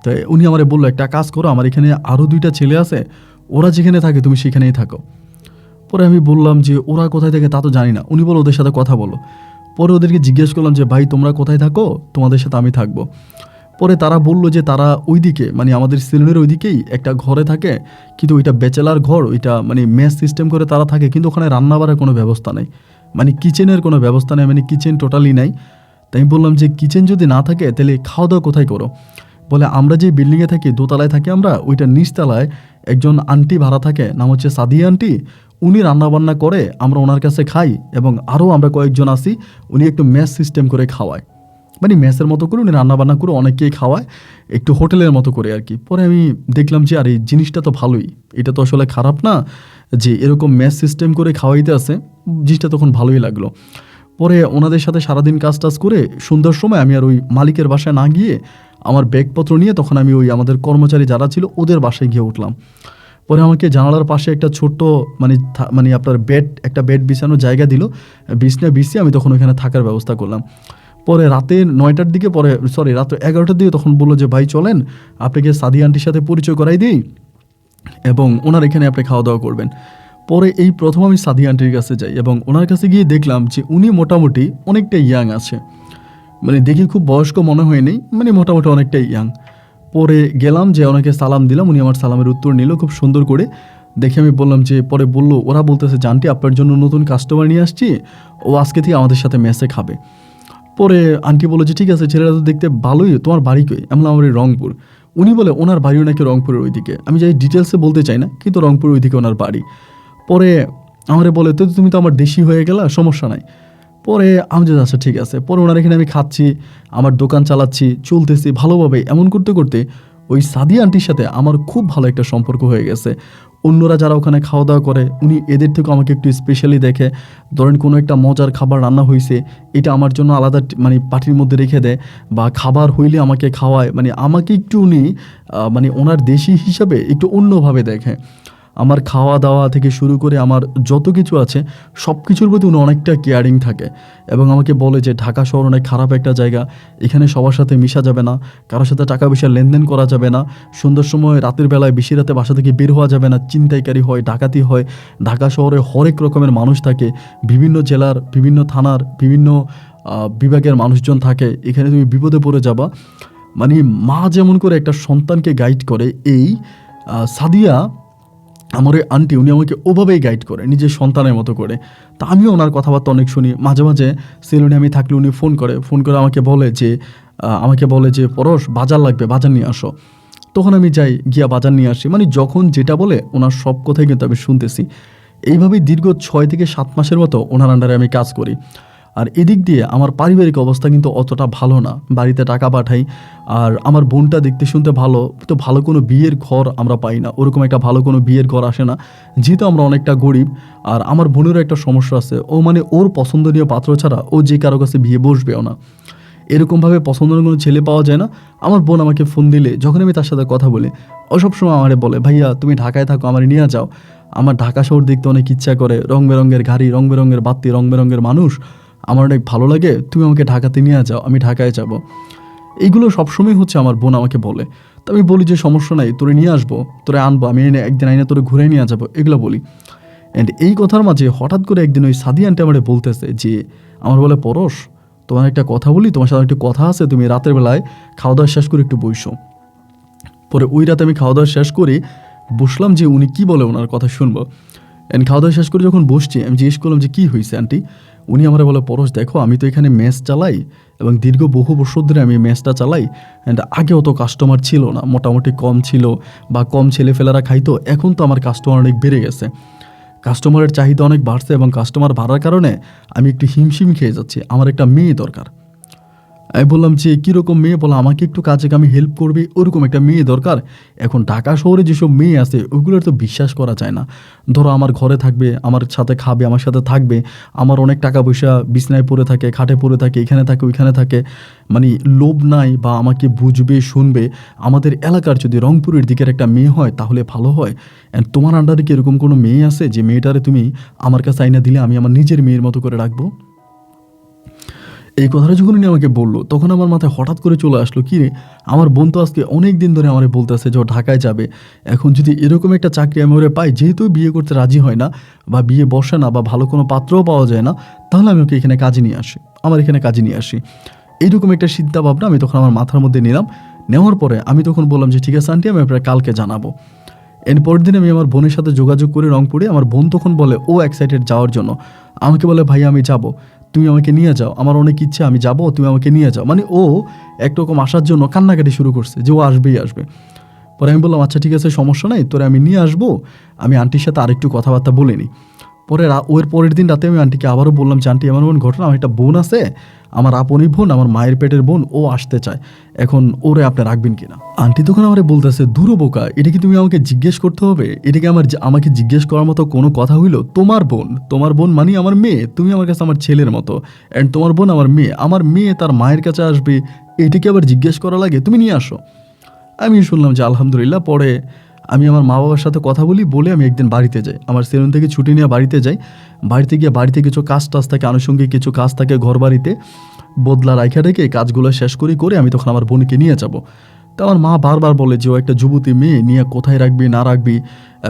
তো উনি আমারে বললো একটা কাজ করো, আমার এখানে আরও 2টা ছেলে আছে, ওরা যেখানে থাকে তুমি সেখানেই থাকো। পরে আমি বললাম যে ওরা কোথায় থাকে তা তো জানি না। উনি বলো ওদের সাথে কথা বলো। পরে ওদেরকে জিজ্ঞেস করলাম যে ভাই তোমরা কোথায় থাকো, তোমাদের সাথে আমি থাকবো। পরে তারা বললো যে তারা ওইদিকে, মানে আমাদের সেলুনের ওইদিকেই একটা ঘরে থাকে, কিন্তু ওইটা ব্যাচেলার ঘর, ওইটা মানে মেস সিস্টেম করে তারা থাকে, কিন্তু ওখানে রান্না বাড়ার কোনো ব্যবস্থা নেই, মানে কিচেনের কোনো ব্যবস্থা নেই, মানে কিচেন টোটালি নাই। তাই আমি বললাম যে কিচেন যদি না থাকে তাহলে খাওয়া দাওয়া কোথায় করো? বলে আমরা যে বিল্ডিংয়ে থাকি, দোতলায় থাকি আমরা, ওইটা নিচতলায় একজন আন্টি ভাড়া থাকে, নাম হচ্ছে সাদিয়া আন্টি, উনি রান্নাবান্না করে, আমরা ওনার কাছে খাই, এবং আরও আমরা কয়েকজন আসি, উনি একটু মেস সিস্টেম করে খাওয়ায়, মানে মেসের মতো করে উনি রান্নাবান্না করে অনেককেই খাওয়ায়, একটু হোটেলের মতো করে আর কি। পরে আমি দেখলাম যে আর এই জিনিসটা তো ভালোই, এটা তো আসলে খারাপ না যে এরকম মেস সিস্টেম করে খাওয়াইতে আছে, জিনিসটা তখন ভালোই লাগলো। পরে ওনাদের সাথে সারাদিন কাজ টাজ করে সন্ধ্যার সময় আমি আর ওই মালিকের বাসায় না গিয়ে আমার ব্যাগপত্র নিয়ে তখন আমি ওই আমাদের কর্মচারী যারা ছিল ওদের বাসায় গিয়ে উঠলাম। পরে আমাকে জানালার পাশে একটা ছোট্ট মানে আপনার একটা বেড বিছানোর জায়গা দিল, বিছনা বিছিয়ে আমি তখন ওইখানে থাকার ব্যবস্থা করলাম। পরে রাতে 9টার দিকে, রাত 11টার দিকে তখন বললো যে ভাই চলেন আপনাকে সাদি আন্টির সাথে পরিচয় করাই দিই, এবং ওনার এখানে আপনি খাওয়া দাওয়া করবেন। পরে এই প্রথম আমি সাদি আন্টির কাছে যাই, এবং ওনার কাছে গিয়ে দেখলাম যে উনি মোটামুটি অনেকটা ইয়াং আছে, মানে দেখি খুব বয়স্ক মনে হয়নি, মানে মোটামুটি অনেকটাই ইয়াং। পরে গেলাম, যে ওনাকে সালাম দিলাম, উনি আমার সালামের উত্তর নিল খুব সুন্দর করে। দেখে আমি বললাম যে, পরে বললো ওরা বলতেছে যে আন্টি আপনার জন্য নতুন কাস্টমার নিয়ে আসছি, ও আজকে থেকে আমাদের সাথে মেসে খাবে। পরে আন্টি বললো যে ঠিক আছে, ছেলেরা তো দেখতে ভালোই, তোমার বাড়ি কই? আমি বললাম আমার এই রংপুর। উনি বলে ওনার বাড়িও নাকি রংপুরের ওইদিকে, আমি যাই ডিটেলসে বলতে চাই না, কিন্তু রংপুরের ওইদিকে ওনার বাড়ি। পরে আমারে বলে তো তুমি তো আমার দেশি হয়ে গেলা, সমস্যা নাই। পরে আমি যে আচ্ছা ঠিক আছে। পরে ওনার এখানে আমি খাচ্ছি, আমার দোকান চালাচ্ছি, চলতেছি ভালোভাবে। এমন করতে করতে ওই সাদিয়া আন্টির সাথে আমার খুব ভালো একটা সম্পর্ক হয়ে গেছে। অন্যরা যারা ওখানে খাওয়া দাওয়া করে, উনি এদের থেকে আমাকে একটু স্পেশালি দেখে, ধরেন কোনো একটা মজার খাবার রান্না হয়েছে, এটা আমার জন্য আলাদা মানে পাটির মধ্যে রেখে দেয়, বা খাবার হইলে আমাকে খাওয়ায়, মানে আমাকে একটু উনি মানে ওনার দেশি হিসাবে একটু অন্যভাবে দেখে। আমার খাওয়া দাওয়া থেকে শুরু করে আমার যত কিছু আছে সব কিছুর প্রতি উনি অনেকটা কেয়ারিং থাকে, এবং আমাকে বলে যে ঢাকা শহর অনেক খারাপ একটা জায়গা, এখানে সবার সাথে মিশা যাবে না, কারোর সাথে টাকা পয়সা লেনদেন করা যাবে না, সন্ধ্যার সময় রাতের বেলায় বেশি রাতে বাসা থেকে বের হওয়া যাবে না, ছিনতাইকারী হয়, ডাকাতি হয়, ঢাকা শহরে হরেক রকমের মানুষ থাকে, বিভিন্ন জেলার বিভিন্ন থানার বিভিন্ন বিভাগের মানুষজন থাকে, এখানে তুমি বিপদে পড়ে যাবা। মানে মা যেমন করে একটা সন্তানকে গাইড করে, এই সাদিয়া আমার ওই আন্টি উনি আমাকে ওভাবেই গাইড করে, নিজের সন্তানের মতো করে। তা আমিও ওনার কথাবার্তা অনেক শুনি। মাঝে মাঝে সেলুনে আমি থাকলে উনি ফোন করে আমাকে বলে যে পরশ বাজার লাগবে, বাজার নিয়ে আসো। তখন আমি যাই, গিয়া বাজার নিয়ে আসি, মানে যখন যেটা বলে ওনার সব কথাই কিন্তু আমি শুনতেছি। এইভাবেই দীর্ঘ 6 থেকে 7 মাসের মতো ওনার আন্ডারে আমি কাজ করি। আর এদিক দিয়ে আমার পারিবারিক অবস্থা কিন্তু অতটা ভালো না, বাড়িতে টাকা পাঠাই, আর আমার বোনটা দেখতে শুনতে ভালো, তো ভালো কোনো বিয়ের ঘর আমরা পাই না, ওরকম একটা ভালো কোনো বিয়ের ঘর আসে না, যেহেতু আমরা অনেকটা গরিব। আর আমার বোনেরও একটা সমস্যা আছে, ও মানে ওর পছন্দনীয় পাত্র ছাড়া ও যে কারো কাছে বিয়ে বসবেও না, এরকমভাবে পছন্দের কোনো ছেলে পাওয়া যায় না। আমার বোন আমাকে ফোন দিলে যখন আমি তার সাথে কথা বলি, ও সবসময় আমারে বলে ভাইয়া তুমি ঢাকায় থাকো, আমার নিয়ে যাও, আমার ঢাকা শহর দেখতে অনেক ইচ্ছা করে, রং বেরঙের গাড়ি, রং বেরঙের বাতি, রং বেরঙের মানুষ, আমার অনেক ভালো লাগে, তুমি আমাকে ঢাকাতে নিয়ে যাও, আমি ঢাকায় যাব। এইগুলো সবসময় হচ্ছে আমার বোন আমাকে বলে। তো আমি বলি যে সমস্যা নাই, তোরে নিয়ে আসবো, তোরে আনবো, আমি একদিন আইনে তোরে ঘুরে নিয়ে যাবো, এগুলো বলি। অ্যান্ড এই কথার মাঝে হঠাৎ করে একদিন ওই সাদি আন্টি আমারে বলতেছে যে, আমার বলে পরশ তোমার একটা কথা বলি, তোমার সাথে একটু কথা আছে, তুমি রাতের বেলায় খাওয়া দাওয়া শেষ করে একটু বইসো। পরে ওই রাতে আমি খাওয়া দাওয়া শেষ করে বসলাম যে উনি কি বলে ওনার কথা শুনবো। অ্যান্ড খাওয়া দাওয়া শেষ করে যখন বসছি, আমি জিজ্ঞেস করলাম যে কী হয়েছে আন্টি? উনি আমারে বলে, পরশ দেখো আমি তো এখানে মেস চালাই এবং দীর্ঘ বহু বছর ধরে আমি মেসটা চালাই, অ্যান্ড আগে অত কাস্টমার ছিল না, মোটামুটি কম ছিল বা কম ছেলেফেলারা খাইতো। এখন তো আমার কাস্টমার অনেক বেড়ে গেছে, কাস্টমারের চাহিদা অনেক বাড়ছে এবং কাস্টমার বাড়ার কারণে আমি একটু হিমশিম খেয়ে যাচ্ছি, আমার একটা মেয়ে দরকার। আমি বললাম যে কীরকম মেয়ে? বলে আমাকে একটু কাজে কামে হেল্প করবে, ওরকম একটা মেয়ে দরকার। এখন ঢাকা শহরে যেসব মেয়ে আছে ওইগুলোর তো বিশ্বাস করা যায় না। ধরো আমার ঘরে থাকবে, আমার সাথে খাবে, আমার সাথে থাকবে, আমার অনেক টাকা পয়সা বিছনায় পড়ে থাকে, খাটে পড়ে থাকে, এখানে থাকে ওইখানে থাকে, মানে লোভ নাই বা আমাকে বুঝবে শুনবে। আমাদের এলাকার যদি রংপুরের দিকের একটা মেয়ে হয় তাহলে ভালো হয়। অ্যান্ড তোমার আন্ডারে কি এরকম কোনো মেয়ে আছে যে মেয়েটারে তুমি আমার কাছে আইনা দিলে আমি আমার নিজের মেয়ের মতো করে রাখবো? এই কথাটা যখন উনি আমাকে বললো তখন আমার মাথায় হঠাৎ করে চলে আসলো, কি রে, আমার বোন তো আজকে অনেক দিন ধরে আমার বলতেছে যে ও ঢাকায় যাবে। এখন যদি এরকম একটা চাকরি আমি ওরে পাই, যেহেতু বিয়ে করতে রাজি হয় না বা বিয়ে বসে না বা ভালো কোনো পাত্রও পাওয়া যায় না, তাহলে আমি ওকে এখানে কাজে নিয়ে আসি, আমার এখানে কাজে নিয়ে আসি। এইরকম একটা চিন্তা ভাবনা আমি তখন আমার মাথার মধ্যে নিলাম। নেওয়ার পরে আমি তখন বললাম যে ঠিক আছে আন্টি, আমি আপনার কালকে জানাবো। এরপরের দিন আমি আমার বোনের সাথে যোগাযোগ করে রংপুরে। আমার বোন তখন বলে ও এক্সাইটেড যাওয়ার জন্য, আমাকে বলে ভাই আমি যাব, তুমি আমাকে নিয়ে যাও, আমার অনেক ইচ্ছে, আমি যাব, তুমি আমাকে নিয়ে যাও। মানে ও একরকম আসার জন্য কান্নাকাটি শুরু করছে যে ও আসবেই আসবে। পরে আমি বললাম আচ্ছা ঠিক আছে, সমস্যা নাই, তোরে আমি নিয়ে আসবো, আমি আন্টির সাথে আরেকটু কথাবার্তা বলে নিই। পরে ওর পরের দিন রাতে আমি আন্টিকে আবারও বললাম যে আন্টি এমন এমন ঘটনা, আমার একটা বোন আছে, আমার আপনই বোন, আমার মায়ের পেটের বোন, ও আসতে চায়, এখন ওরে আপনি রাখবেন কিনা? আন্টি তখন আমারে বলতেছে, দূর বোকা, এটা কি তুমি আমাকে জিজ্ঞেস করতে হবে? এটা কি আমাকে জিজ্ঞেস করার মতো কোনো কথা হইলো? তোমার বোন মানে আমার মেয়ে, তুমি আমার কাছে আমার ছেলের মতো, অ্যান্ড তোমার বোন আমার মেয়ে তার মায়ের কাছে আসবে, এটা কি আবার জিজ্ঞেস করা লাগে? তুমি নিয়ে আসো। আমি শুনলাম যে আলহামদুলিল্লাহ। পরে আমি আমার মা বাবার সাথে কথা বলে আমি একদিন বাড়িতে যাই, আমার সেলুন থেকে ছুটি নিয়ে বাড়িতে যাই। বাড়িতে গিয়ে বাড়িতে কিছু কাজ টাজ থাকে, আনুষঙ্গিক কিছু কাজ থাকে ঘর বাড়িতে, বদলা রাইখা রেখে কাজগুলো শেষ করে আমি তখন আমার বোনকে নিয়ে যাব। তো আমার মা বারবার বলে যে ও একটা যুবতী মেয়ে, নিয়ে কোথায় রাখবি না রাখবি,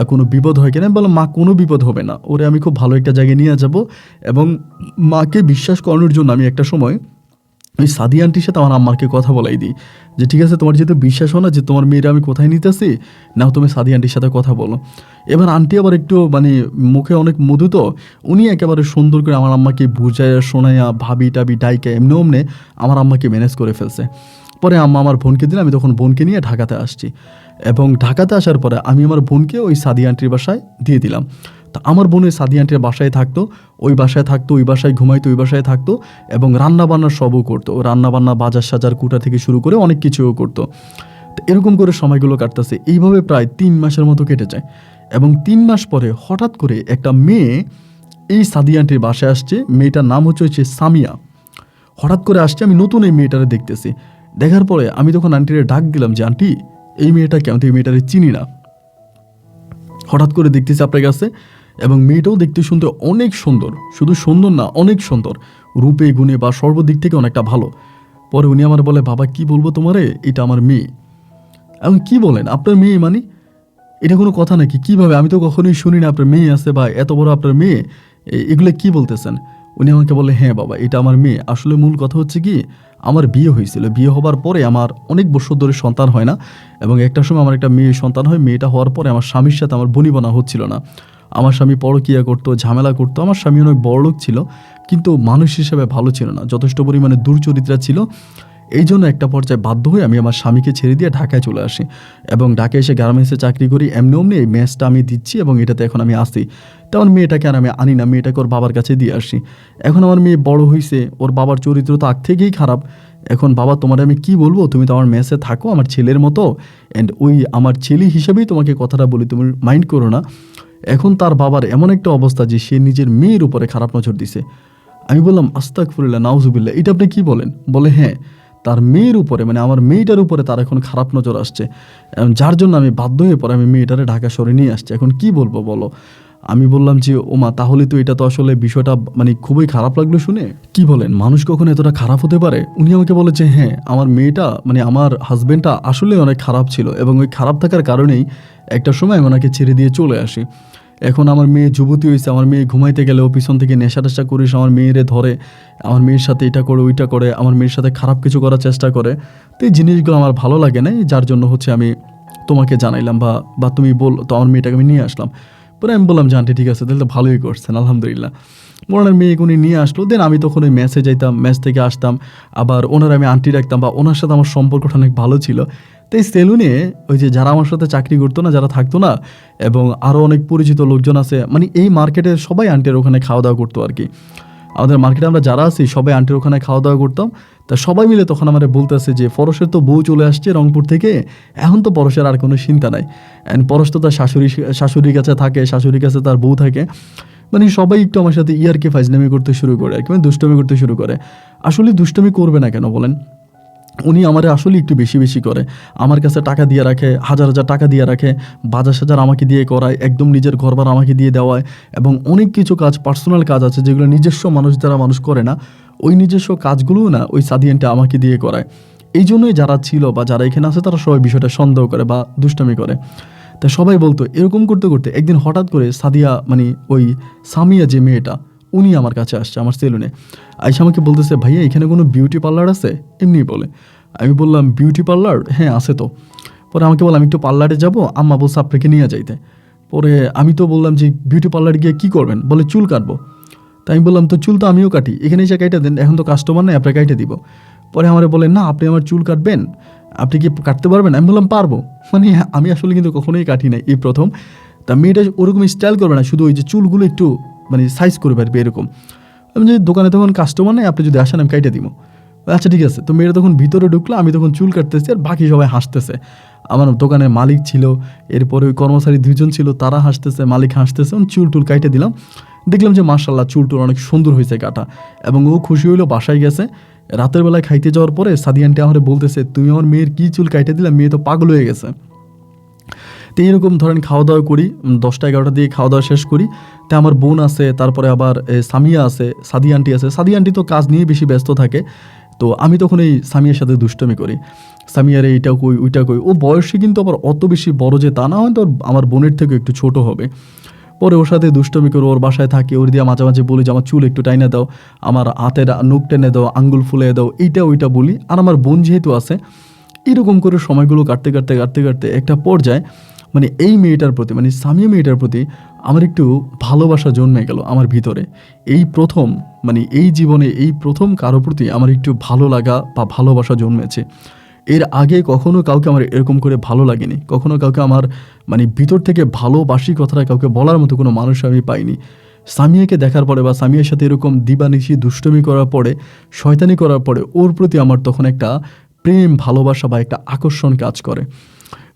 কোনো বিপদ হয় কিনা? আমি বললাম মা, কোনো বিপদ হবে না, ওরে আমি খুব ভালো একটা জায়গায় নিয়ে যাব। এবং মাকে বিশ্বাস করানোর জন্য আমি একটা সময় ওই সাদি আন্টির সাথে আমার আম্মাকে কথা বলাই দিই যে ঠিক আছে, তোমার যেহেতু বিশ্বাস হয় না যে তোমার মেয়েরা আমি কোথায় নিতেছি, নাও তুমি সাদি আন্টির সাথে কথা বলো। এবার আন্টি আবার একটু মানে মুখে অনেক মধু, তো উনি একেবারে সুন্দর করে আমার আম্মাকে বুঝাইয়া শোনাইয়া ভাবি টাবি ডাইকা এমনি অমনে আমার আম্মাকে ম্যানেজ করে ফেলছে। পরে আম্মা আমার বোনকে দিলে, আমি তখন বোনকে নিয়ে ঢাকাতে আসছি। এবং ঢাকাতে আসার পরে আমি আমার বোনকে ওই সাদি আন্টির বাসায় দিয়ে দিলাম। তা আমার বোন ওই সাদি আন্টির বাসায় থাকতো, ওই বাসায় ঘুমাইতো, ওই বাসায় থাকতো এবং রান্নাবান্নার সবও করতো। ও রান্নাবান্না, বাজার সাজার কুটা থেকে শুরু করে অনেক কিছুও করতো। তো এরকম করে সময়গুলো কাটতেছে, এইভাবে প্রায় 3 মাসের মতো কেটে যায়। এবং 3 মাস পরে হঠাৎ করে একটা মেয়ে এই সাদি আন্টির বাসায় আসছে, মেয়েটার নাম হচ্ছে সামিয়া। হঠাৎ করে আসছে, আমি নতুন এই মেয়েটারে দেখতেছি। দেখার পরে আমি তখন আন্টিরে ডাক দিলাম যে আন্টি, এই মেয়েটা কেমন? এই মেয়েটারে চিনি না, হঠাৎ করে দেখতেছি আপনার কাছে। এবং মেয়েটাও দেখতে শুনতে অনেক সুন্দর, শুধু সুন্দর না, অনেক সুন্দর, রূপে গুণে বা সর্বদিক থেকে অনেকটা ভালো। পরে উনি আমার বলে, বাবা কি বলবো তোমারে, এটা আমার মেয়ে। এখন কি বলেন, আপনার মেয়ে মানে? এটা কোনো কথা নাকি? কিভাবে? আমি তো কখনোই শুনি না আপনার মেয়ে আছে বা এত বড় আপনার মেয়ে, এগুলো কি বলতেছেন? উনি আমাকে বলে, হ্যাঁ বাবা, এটা আমার মেয়ে। আসলে মূল কথা হচ্ছে কি, আমার বিয়ে হয়েছিল, বিয়ে হবার পরে আমার অনেক বছর ধরে সন্তান হয় না, এবং একটা সময় আমার একটা মেয়ে সন্তান হয়। মেয়েটা হওয়ার পরে আমার স্বামীর সাথে আমার বনিবনা হচ্ছিল না। আমার স্বামী পরকীয়া করতো, ঝামেলা করতো। আমার স্বামী অনেক বড়লোক ছিল, কিন্তু মানুষ হিসেবে ভালো ছিল না, যথেষ্ট পরিমাণে দুর্চরিত্রা ছিল। এই জন্য একটা পর্যায়ে বাধ্য হয়ে আমি আমার স্বামীকে ছেড়ে দিয়ে ঢাকায় চলে আসি এবং ঢাকায় এসে গার্মেন্টসে চাকরি করি। এমনি অমনি এই মেসটা আমি দিচ্ছি এবং এটাতে এখন আমি আসি। তেমন মেয়েটাকে আর আমি আনি না, মেয়েটাকে ওর বাবার কাছে দিয়ে আসি। এখন আমার মেয়ে বড় হয়েছে, ওর বাবার চরিত্র তো আগ থেকেই খারাপ। এখন বাবা তোমার আমি কি বলবো, তুমি তো আমার মেসে থাকো আমার ছেলের মতো, অ্যান্ড ওই আমার ছেলে হিসেবেই তোমাকে কথাটা বলি, তুমি মাইন্ড করো না। এখন তার বাবার এমন একটা অবস্থা যে সে নিজের মেয়ের উপরে খারাপ নজর দিছে। আমি বললাম আস্তাগফিরুল্লাহ, নাউজুবিল্লাহ, এটা আপনি কি বলেন? বলে হ্যাঁ, তার মেয়ের উপরে, মানে আমার মেয়েটার উপরে তার এখন খারাপ নজর আসছে, যার জন্য আমি বাধ্য হয়ে পরে আমি মেয়েটারে ঢাকা শহরে নিয়ে আসছি। এখন কি বলবো বলো? আমি বললাম যে ওমা, তাহলে তো এটা তো আসলে বিষয়টা মানে খুবই খারাপ লাগলো শুনে। কি বলেন, মানুষ কখন এতটা খারাপ হতে পারে? উনি আমাকে বলে যে হ্যাঁ, আমার মেয়েটা মানে আমার হাজবেন্ডটা আসলে অনেক খারাপ ছিল এবং ওই খারাপ থাকার কারণেই একটা সময় আমি ওনাকে ছেড়ে দিয়ে চলে আসি। এখন আমার মেয়ে যুবতী হয়েছে, আমার মেয়ে ঘুমাইতে গেলেও পিছন থেকে নেশা টেশা করিস আমার মেয়েরে ধরে, আমার মেয়ের সাথে এটা করে ওইটা করে, আমার মেয়ের সাথে খারাপ কিছু করার চেষ্টা করে। তো এই জিনিসগুলো আমার ভালো লাগে না, যার জন্য হচ্ছে আমি তোমাকে জানাইলাম বা তুমি বল, তো আমার মেয়েটাকে আমি নিয়ে আসলাম। পরে আমি বললাম যে আন্টি ঠিক আছে, তাহলে তো ভালোই করছেন, আলহামদুলিল্লাহ। ওনার মেয়েকে উনি নিয়ে আসলো, দেন আমি তখন ওই ম্যাচে যাইতাম, ম্যাচ থেকে আসতাম, আবার ওনার আমি আন্টি রাখতাম বা ওনার সাথে আমার সম্পর্কটা অনেক ভালো ছিল। তো এই সেলুনে ওই যে যারা আমার সাথে চাকরি করতো না, যারা থাকতো না, এবং আরও অনেক পরিচিত লোকজন আছে, মানে এই মার্কেটের সবাই আন্টির ওখানে খাওয়া দাওয়া করতো আর কি। আমাদের মার্কেটে আমরা যারা আছি সবাই আন্টির ওখানে খাওয়া দাওয়া করতাম। তা সবাই মিলে তখন আমার বলতেছে যে পরশের তো বউ চলে আসছে রংপুর থেকে, এখন তো পরশের আর কোনো চিন্তা নাই। অ্যান্ড পরশ তো তার শাশুড়ির কাছে থাকে, শাশুড়ির কাছে তার বউ থাকে। মানে সবাই একটু আমার সাথে ইয়ারকে ফাজলামি করতে শুরু করে আর কি, মানে দুষ্টমি করতে শুরু করে। আসলে দুষ্টমি করবে না কেন বলেন? উনি আমার আসলে একটু বেশি বেশি করে, আমার কাছে টাকা দিয়ে রাখে, হাজার হাজার টাকা দিয়ে রাখে, বাজার সাজার আমাকে দিয়ে করায়, একদম নিজের ঘরবার আমাকে দিয়ে দেওয়ায়, এবং অনেক কিছু কাজ, পার্সোনাল কাজ আছে যেগুলো নিজস্ব মানুষ দ্বারা মানুষ করে না, ওই নিজস্ব কাজগুলোও না ওই সাদিয়ানটা আমাকে দিয়ে করায়। এই জন্যই যারা ছিল বা যারা এখানে আছে তারা সবাই বিষয়টা সন্দেহ করে বা দুষ্টামি করে। তা সবাই বলতো, এরকম করতে করতে একদিন হঠাৎ করে সাদিয়া, মানে ওই সামিয়া যে মেয়েটা, উনি আমার কাছে আসছে আমার সেলুনে। আইসা আমাকে বলতেছে, ভাইয়া এখানে কোনো বিউটি পার্লার আছে? এমনি বলে। আমি বললাম, বিউটি পার্লার? হ্যাঁ আছে তো। পরে আমাকে বললাম একটু পার্লারে যাবো, আম্মা বলছে আপনাকে নিয়ে যাইতে। পরে আমি তো বললাম যে বিউটি পার্লারে গিয়ে কী করবেন? বলে চুল কাটবো। তাই আমি বললাম, তো চুল তো আমিও কাটি, এখানে এসে কাইটে দেন, এখন তো কাস্টমার নেই, আপনাকে কাইটে দিব। পরে আমার বলে, না আপনি আমার চুল কাটবেন, আপনি কি কাটতে পারবেন? আমি বললাম পারবো। মানে আমি আসলে কিন্তু কখনোই কাটি নাই, এই প্রথম। তা মেয়েটা ওরকম স্টাইল করবে না, শুধু ওই যে চুলগুলো একটু মানে সাইজ করে পারবে এরকম। আমি যে দোকানে তখন কাস্টমার নেই, আপনি যদি আসেন আমি কাইটে দিব। আচ্ছা ঠিক আছে। তো মেয়েটা তখন ভিতরে ঢুকলো, আমি তখন চুল কাটতেছি আর বাকি সবাই হাসতেছে। আমার দোকানের মালিক ছিল, এরপরে ওই কর্মচারী দুজন ছিল, তারা হাসতেছে, মালিক হাসতেছে। চুল টুল কাইটে দিলাম, দেখলাম যে মার্শাল্লাহ চুল টুল অনেক সুন্দর হয়েছে কাটা, এবং ও খুশি হইলো, বাসায় গেছে। রাতের বেলায় খাইতে যাওয়ার পরে সাদিয়ানটি আমার বলতেছে, তুমি আমার মেয়ের কী চুল কাইটে দিলাম, মেয়ে তো পাগল হয়ে গেছে। তো এইরকম ধরেন খাওয়া দাওয়া করি, 10টা-11টা দিয়ে খাওয়া দাওয়া শেষ করি। তো আমার বোন আছে, তারপরে আবার সামিয়া আছে, সাদিয়া আন্টি আছে। সাদিয়া আন্টি তো কাজ নিয়ে বেশি ব্যস্ত থাকে। তো আমি তখন এই সামিয়ার সাথে দুষ্টমি করি, সামিয়ার এইটা কই ওইটা কই। ও বয়সে কিন্তু আবার অত বেশি বড় যে তা না, হয়তো আমার বোনের থেকে একটু ছোট হবে। পরে ওর সাথে দুষ্টমি করে, ওর বাসায় থাকি, ওর দিয়ে মাঝে মাঝে বলি যে আমার চুল একটু টাইনা দাও, আমার হাতের নখ টেনে দাও, আঙ্গুল ফুলে দাও, এইটা ওইটা বলি। আর আমার বোন যেহেতু আছে, এরকম করে সময়গুলো কাটতে কাটতে কাটতে কাটতে একটা পর্যায়ে মানে এই মেয়েটার প্রতি, মানে সামিয়া মেয়েটার প্রতি আমার একটু ভালোবাসা জন্মে গেল আমার ভিতরে। এই প্রথম, মানে এই জীবনে এই প্রথম কারো প্রতি আমার একটু ভালো লাগা বা ভালোবাসা জন্মেছে। এর আগে কখনো কাউকে আমার এরকম করে ভালো লাগেনি, কখনো কাউকে আমার মানে ভিতর থেকে ভালোবাসি কথাটা কাউকে বলার মতো কোনো মানুষ আমি পাইনি। সামিয়াকে দেখার পরে বা সামিয়ার সাথে এরকম দিবানিশি দুষ্টমি করার পরে, শয়তানি করার পরে ওর প্রতি আমার তখন একটা প্রেম, ভালোবাসা বা একটা আকর্ষণ কাজ করে।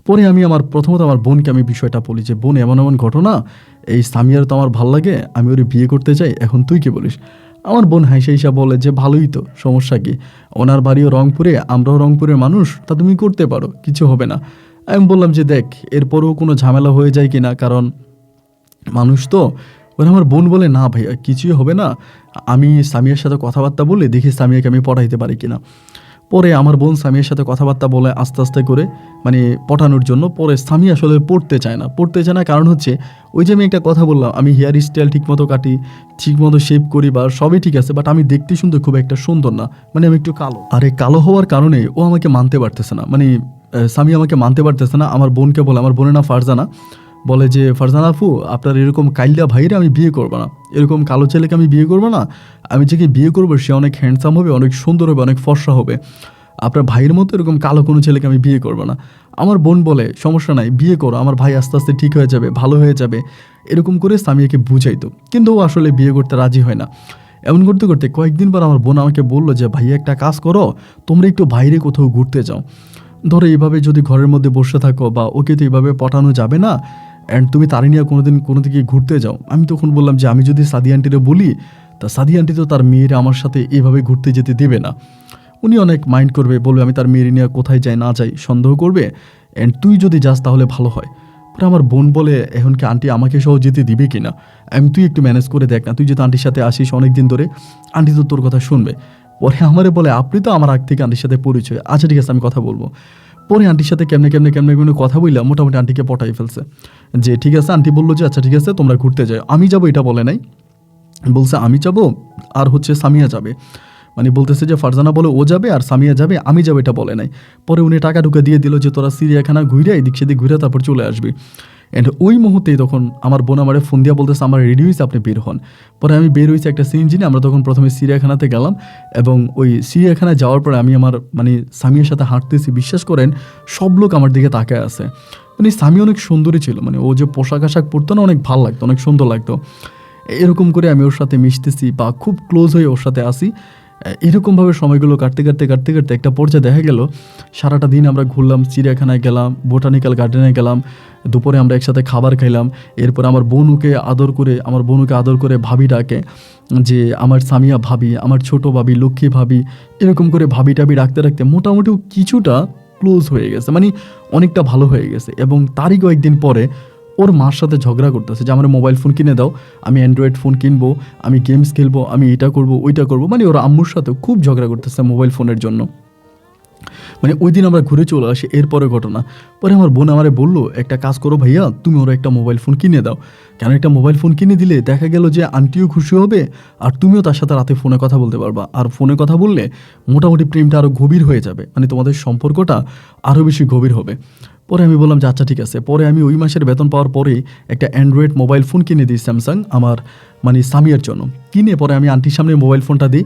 পরে আমি প্রথমত আমার বোনকে আমি বিষয়টা বলি যে, বোন এমন এমন ঘটনা, এই সামিয়ার তো আমার ভাল লাগে, আমি ওরে বিয়ে করতে চাই, এখন তুই কি বলিস? আমার বোন হাইসা বলে যে ভালোই তো, সমস্যা কি, ওনার বাড়িও রংপুরে, আমরাও রংপুরের মানুষ, তা তুমি করতে পারো, কিছু হবে না। আমি বললাম যে দেখ এরপরেও কোনো ঝামেলা হয়ে যায় কি না, কারণ মানুষ তো। ওরা আমার বোন বলে, না ভাইয়া কিছুই হবে না, আমি সামিয়ার সাথে কথাবার্তা বলে দেখি সামিয়াকে আমি পটাইতে পারি কিনা। পরে আমার বোন সামিয়ার সাথে কথাবার্তা বলে আস্তে আস্তে করে মানে পটানোর জন্য। পরে সামি আসলে পড়তে চায় না, কারণ হচ্ছে ওই যে আমি একটা কথা বললাম, আমি হেয়ার স্টাইল ঠিকমতো কাটি, ঠিকমতো শেভ করি বা সবই ঠিক আছে, বাট আমি দেখতে শুনতে খুব একটা সুন্দর না, মানে আমি একটু কালো। আর এই কালো হওয়ার কারণে ও আমাকে মানতে পারতেছে না, মানে সামি আমাকে মানতে পারতেছে না। আমার বোনকে বলে, আমার বোনের নাম ফারজানা, বলে যে ফারজানা আপু আপনার এরকম কাইল্লা ভাইরে আমি বিয়ে করবো না, এরকম কালো ছেলেকে আমি বিয়ে করবো না, আমি যাকে বিয়ে করবো সে অনেক হ্যান্ডসাম হবে, অনেক সুন্দর হবে, অনেক ফর্সা হবে, আপনার ভাইয়ের মতো এরকম কালো কোনো ছেলেকে আমি বিয়ে করবো না। আমার বোন বলে সমস্যা নাই, বিয়ে করো, আমার ভাই আস্তে আস্তে ঠিক হয়ে যাবে, ভালো হয়ে যাবে, এরকম করে সামিয়াকে বুঝাইতো। কিন্তু ও আসলে বিয়ে করতে রাজি হয় না। এমন করতে করতে কয়েকদিন পর আমার বোন আমাকে বললো যে ভাইয়া একটা কাজ করো, তোমরা একটু বাইরে কোথাও ঘুরতে যাও, ধরো এইভাবে যদি ঘরের মধ্যে বসে থাকো বা ওকে তো এইভাবে পটানো যাবে না, অ্যান্ড তুমি তারে নিয়ে কোনো দিকে ঘুরতে যাও। আমি তখন বললাম যে আমি যদি সাদিয়া আন্টিরে বলি, তা সাদিয়া আন্টি তো তার মেয়েরা আমার সাথে এভাবে ঘুরতে যেতে দেবে না, উনি অনেক মাইন্ড করবে, বলবে আমি তার মেয়ের নিয়ে কোথায় যাই না যাই সন্দেহ করবে, অ্যান্ড তুই যদি যাস তাহলে ভালো হয়। পরে আমার বোন বলে, এখন কি আন্টি আমাকে সহ যেতে দিবে কি না? তুই একটু ম্যানেজ করে দেখ না, তুই যদি আন্টির সাথে আসিস অনেক দিন ধরে, আন্টি তো তোর কথা শুনবে। পরে আমারে বলে, আপনি তো আমার আগ থেকে আন্টির সাথে পরিচয়, আচ্ছা ঠিক আছে আমি কথা বলবো। পরে আন্টির সাথে কেমনে কথা বললাম, মোটামুটি আন্টিকে পটাই ফেলছে যে ঠিক আছে। আন্টি বললো যে আচ্ছা ঠিক আছে তোমরা ঘুরতে যাও, আমি যাবো এটা বলে নাই, বলছে আমি যাবো আর হচ্ছে সামিয়া যাবে, মানে বলতেছে যে ফারজানা বলে ও যাবে আর সামিয়া যাবে, আমি যাবো এটা বলে নাই। পরে উনি টাকা ঢুকে দিয়ে দিল যে তোরা সিরিয়াখানা ঘুরে এদিক সেদিক ঘুরে তারপর চলে আসবি। অ্যান্ড ওই মুহূর্তেই তখন আমার বোন আমারে ফোন দিয়ে বলতেছে আমার রেডি হয়েছে, আপনি বের হন। পরে আমি বের হয়েছি একটা সিএনজি নিয়ে। আমরা তখন প্রথমে চিড়িয়াখানাতে গেলাম এবং ওই চিড়িয়াখানায় যাওয়ার পরে আমি আমার মানে স্বামীর সাথে হাঁটতেছি, বিশ্বাস করেন সব লোক আমার দিকে তাকায় আছে। মানে স্বামী অনেক সুন্দরী ছিল, মানে ও যে পোশাক আশাক পরতো না, অনেক ভালো লাগতো, অনেক সুন্দর লাগতো। এরকম করে আমি ওর সাথে মিশতেছি বা খুব ক্লোজ হয়ে ওর সাথে আসি। এরকমভাবে সময়গুলো কাটতে কাটতে কাটতে কাটতে একটা পর্যায়ে দেখা গেল সারাটা দিন আমরা ঘুরলাম, চিড়িয়াখানায় গেলাম, বোটানিক্যাল গার্ডেনে গেলাম, দুপুরে আমরা একসাথে খাবার খাইলাম। এরপর আমার বোনুকে আদর করে ভাবি ডাকে, যে আমার সামিয়া ভাবি, আমার ছোট ভাবি, লক্ষ্মী ভাবি, এরকম করে ভাবি টাবি রাখতে রাখতে মোটামুটি কিছুটা ক্লোজ হয়ে গেছে, মানে অনেকটা ভালো হয়ে গেছে। এবং তারই কয়েকদিন পরে ওর মার সাথে ঝগড়া করতেছে যে আমার মোবাইল ফোন কিনে দাও, আমি অ্যান্ড্রয়েড ফোন কিনবো, আমি গেমস খেলবো, আমি এটা করবো ওইটা করবো, মানে ওর আম্মুর সাথে খুব ঝগড়া করতেছে মোবাইল ফোনের জন্য। মানে ওই দিন আমরা ঘুরে চলে আসি। এরপরে ঘটনা, পরে আমার বোন আমারে বললো একটা কাজ করো ভাইয়া, তুমি ওরা একটা মোবাইল ফোন কিনে দাও। কেন একটা মোবাইল ফোন কিনে দিলে দেখা গেল যে আন্টিও খুশি হবে আর তুমিও তার সাথে রাতে ফোনে কথা বলতে পারবা। আর ফোনে কথা বললে মোটামুটি প্রেমটা আরও গভীর হয়ে যাবে, মানে তোমাদের সম্পর্কটা আরও বেশি গভীর হবে। পরে আমি বললাম যে আচ্ছা ঠিক আছে। পরে আমি ওই মাসের বেতন পাওয়ার পরেই একটা অ্যান্ড্রয়েড মোবাইল ফোন কিনে দিই স্যামসাং আমার মানে স্বামীর জন্য। কিনে পরে আমি আন্টির সামনে মোবাইল ফোনটা দিই।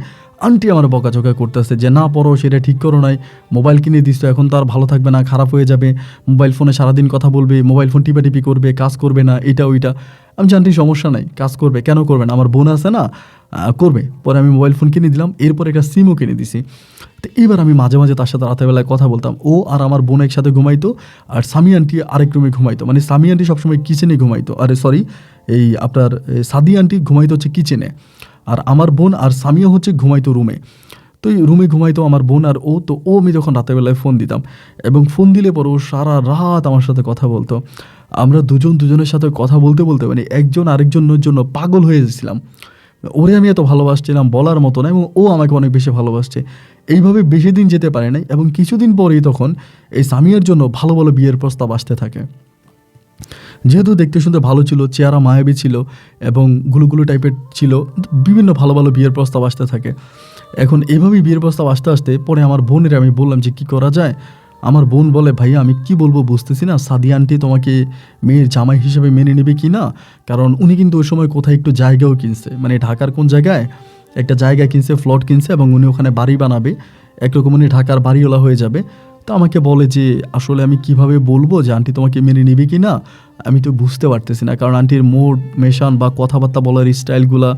আন্টি আমার বকাঝকা করতেছে যে না পড়ো, সেটা ঠিক করো নাই, মোবাইল কিনে দিস তো এখন তো আর ভালো থাকবে না, খারাপ হয়ে যাবে, মোবাইল ফোনে সারাদিন কথা বলবে, মোবাইল ফোন টিপাটিপি করবে, কাজ করবে না, এটা ওইটা। আমি জানটি সমস্যা নাই, কাজ করবে, কেন করবে না, আমার বোন আছে না, করবে। পরে আমি মোবাইল ফোন কিনে দিলাম, এরপর একটা সিমও কিনে দিছি। তো এবার আমি মাঝে মাঝে তার সাথে রাতেরবেলায় কথা বলতাম। ও আর আমার বোন একসাথে ঘুমাইতো আর স্বামী আন্টি আরেক রুমে ঘুমাইতো, মানে স্বামী আন্টি সবসময় কিচেনে ঘুমাইতো, আরে সরি এই আপনার সাদি আন্টি ঘুমাইতো হচ্ছে কিচেনে, আর আমার বোন আর স্বামীও হচ্ছে ঘুমাইতো রুমে। তো এই রুমে ঘুমাইতো আমার বোন আর ও। তো ও আমি যখন রাতেরবেলায় ফোন দিতাম এবং ফোন দিলে পর ও সারা রাত আমার সাথে কথা বলতো। আমরা দুজনের সাথে কথা বলতে বলতে মানে একজন আরেকজনের জন্য পাগল হয়ে গেছিলাম। ওরে আমি এত ভালোবাসছিলাম বলার মতো না, এবং ও আমাকে অনেক বেশি ভালোবাসছে। এইভাবে বেশি দিন যেতে পারে নাই এবং কিছুদিন পরেই তখন এই স্বামীর জন্য ভালো ভালো বিয়ের প্রস্তাব আসতে থাকে। যেহেতু দেখতে শুনতে ভালো ছিল, চেহারা মায়াবী ছিল এবং গুলুগুলু টাইপের ছিল, বিভিন্ন ভালো ভালো বিয়ের প্রস্তাব আসতে থাকে। এখন এভাবেই বিয়ের প্রস্তাব আসতে আসতে পরে আমার বোনের আমি বললাম যে কী করা যায়। আমার বোন বলে ভাইয়া আমি কি বলবো বুঝতেছি না, সাদি আন্টি তোমাকে মেয়ের জামাই হিসেবে মেনে নেবে কি না, কারণ উনি কিন্তু ওই সময় কোথায় একটু জায়গাও কিনছে, মানে ঢাকার কোন জায়গায় একটা জায়গা কিনছে, ফ্লট কিনছে এবং উনি ওখানে বাড়ি বানাবে, একরকম উনি ঢাকার বাড়িওয়ালা হয়ে যাবে। তো আমাকে বলে যে আসলে আমি কিভাবে বলবো যে আন্টি তোমাকে মেনে নেবে কি না, আমি তো বুঝতে পারতেছি না, কারণ আন্টির মোড মেশান বা কথাবার্তা বলার স্টাইলগুলা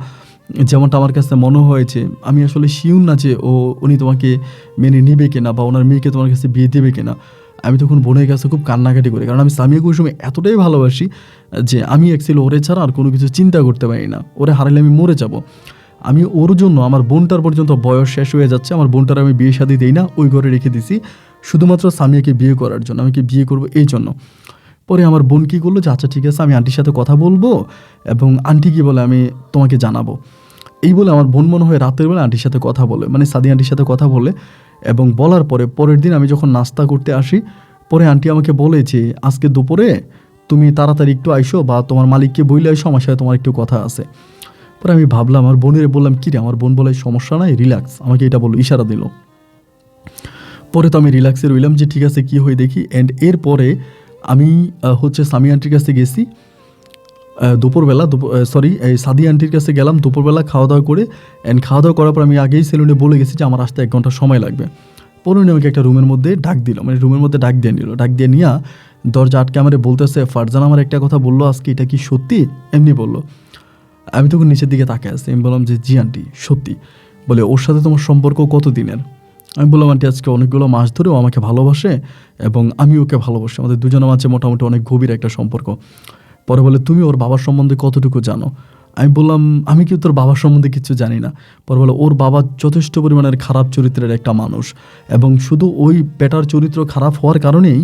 যেমনটা আমার কাছে মনে হয়েছে, আমি আসলে শিওর না যে উনি তোমাকে মেনে নেবে কিনা বা ওনার মেয়েকে তোমার কাছে বিয়ে দেবে কিনা। আমি তখন বোনের কাছে খুব কান্নাকাটি করি, কারণ আমি স্বামীকে ওই সময় এতটাই ভালোবাসি যে আমি অ্যাকচুয়ালি ওরে ছাড়া আর কোনো কিছু চিন্তা করতে পারি না, ওরে হারালে আমি মরে যাব। আমি ওর জন্য আমার বোনটার পর্যন্ত বয়স শেষ হয়ে যাচ্ছে, আমার বোনটার আমি বিয়ে শাদী দিই না, ওই ঘরে রেখে দিছি শুধুমাত্র স্বামীকে বিয়ে করার জন্য, আমি কি বিয়ে করবো এই জন্য। পরে আমার বোন কী করলো যে আচ্ছা ঠিক আছে আমি আন্টির সাথে কথা বলবো এবং আন্টি কী বলে আমি তোমাকে জানাবো। এই বলে আমার বোন মনে হয় রাতের বেলা আন্টির সাথে কথা বলে, মানে সাদি আন্টির সাথে কথা বলে, এবং বলার পরে পরের দিন আমি যখন নাস্তা করতে আসি পরে আন্টি আমাকে বলে যে আজকে দুপুরে তুমি তাড়াতাড়ি একটু আইসো বা তোমার মালিককে বইলে আইসো, আমার সাথে তোমার একটু কথা আছে। পরে আমি ভাবলাম, আমার বোনের বললাম কী রে, আমার বোন বলে সমস্যা নাই রিল্যাক্স, আমাকে এটা বললো, ইশারা দিল। পরে তো আমি রিল্যাক্সে রইলাম যে ঠিক আছে কী হয়ে দেখি। অ্যান্ড এরপরে আমি হচ্ছে স্বামী আন্টির কাছে গেছি দুপুরবেলা, এই সাদি আন্টির কাছে গেলাম দুপুরবেলা খাওয়া দাওয়া করে। অ্যান্ড খাওয়া দাওয়া করার পর আমি আগেই সেলুনে বলে গেছি যে আমার আসতে 1 ঘন্টা সময় লাগবে। পরে উনি আমাকে একটা রুমের মধ্যে ডাক দিল, মানে রুমের মধ্যে ডাক দিয়ে নিল, ডাক দিয়ে নিয়ে দরজা আটকে আমারে বলতেছে ফারজান আমার একটা কথা বললো আজকে, এটা কি সত্যি, এমনি বললো। আমি তখন নিচের দিকে তাকিয়ে আসছি, আমি বললাম যে জি আন্টি সত্যি। বলে ওর সাথে তোমার সম্পর্ক কত দিনের? আমি বললাম আন্টি আজকে অনেকগুলো মাস ধরে ও আমাকে ভালোবাসে এবং আমি ওকে ভালোবাসি, আমাদের দুজনের মাঝে মোটামুটি অনেক গভীর একটা সম্পর্ক। পরে বলে তুমি ওর বাবার সম্বন্ধে কতটুকু জানো? আমি বললাম আমি কি তোর বাবার সম্বন্ধে কিছু জানি না। পরে বলে ওর বাবা যথেষ্ট পরিমাণের খারাপ চরিত্রের একটা মানুষ এবং শুধু ওই বেটার চরিত্র খারাপ হওয়ার কারণেই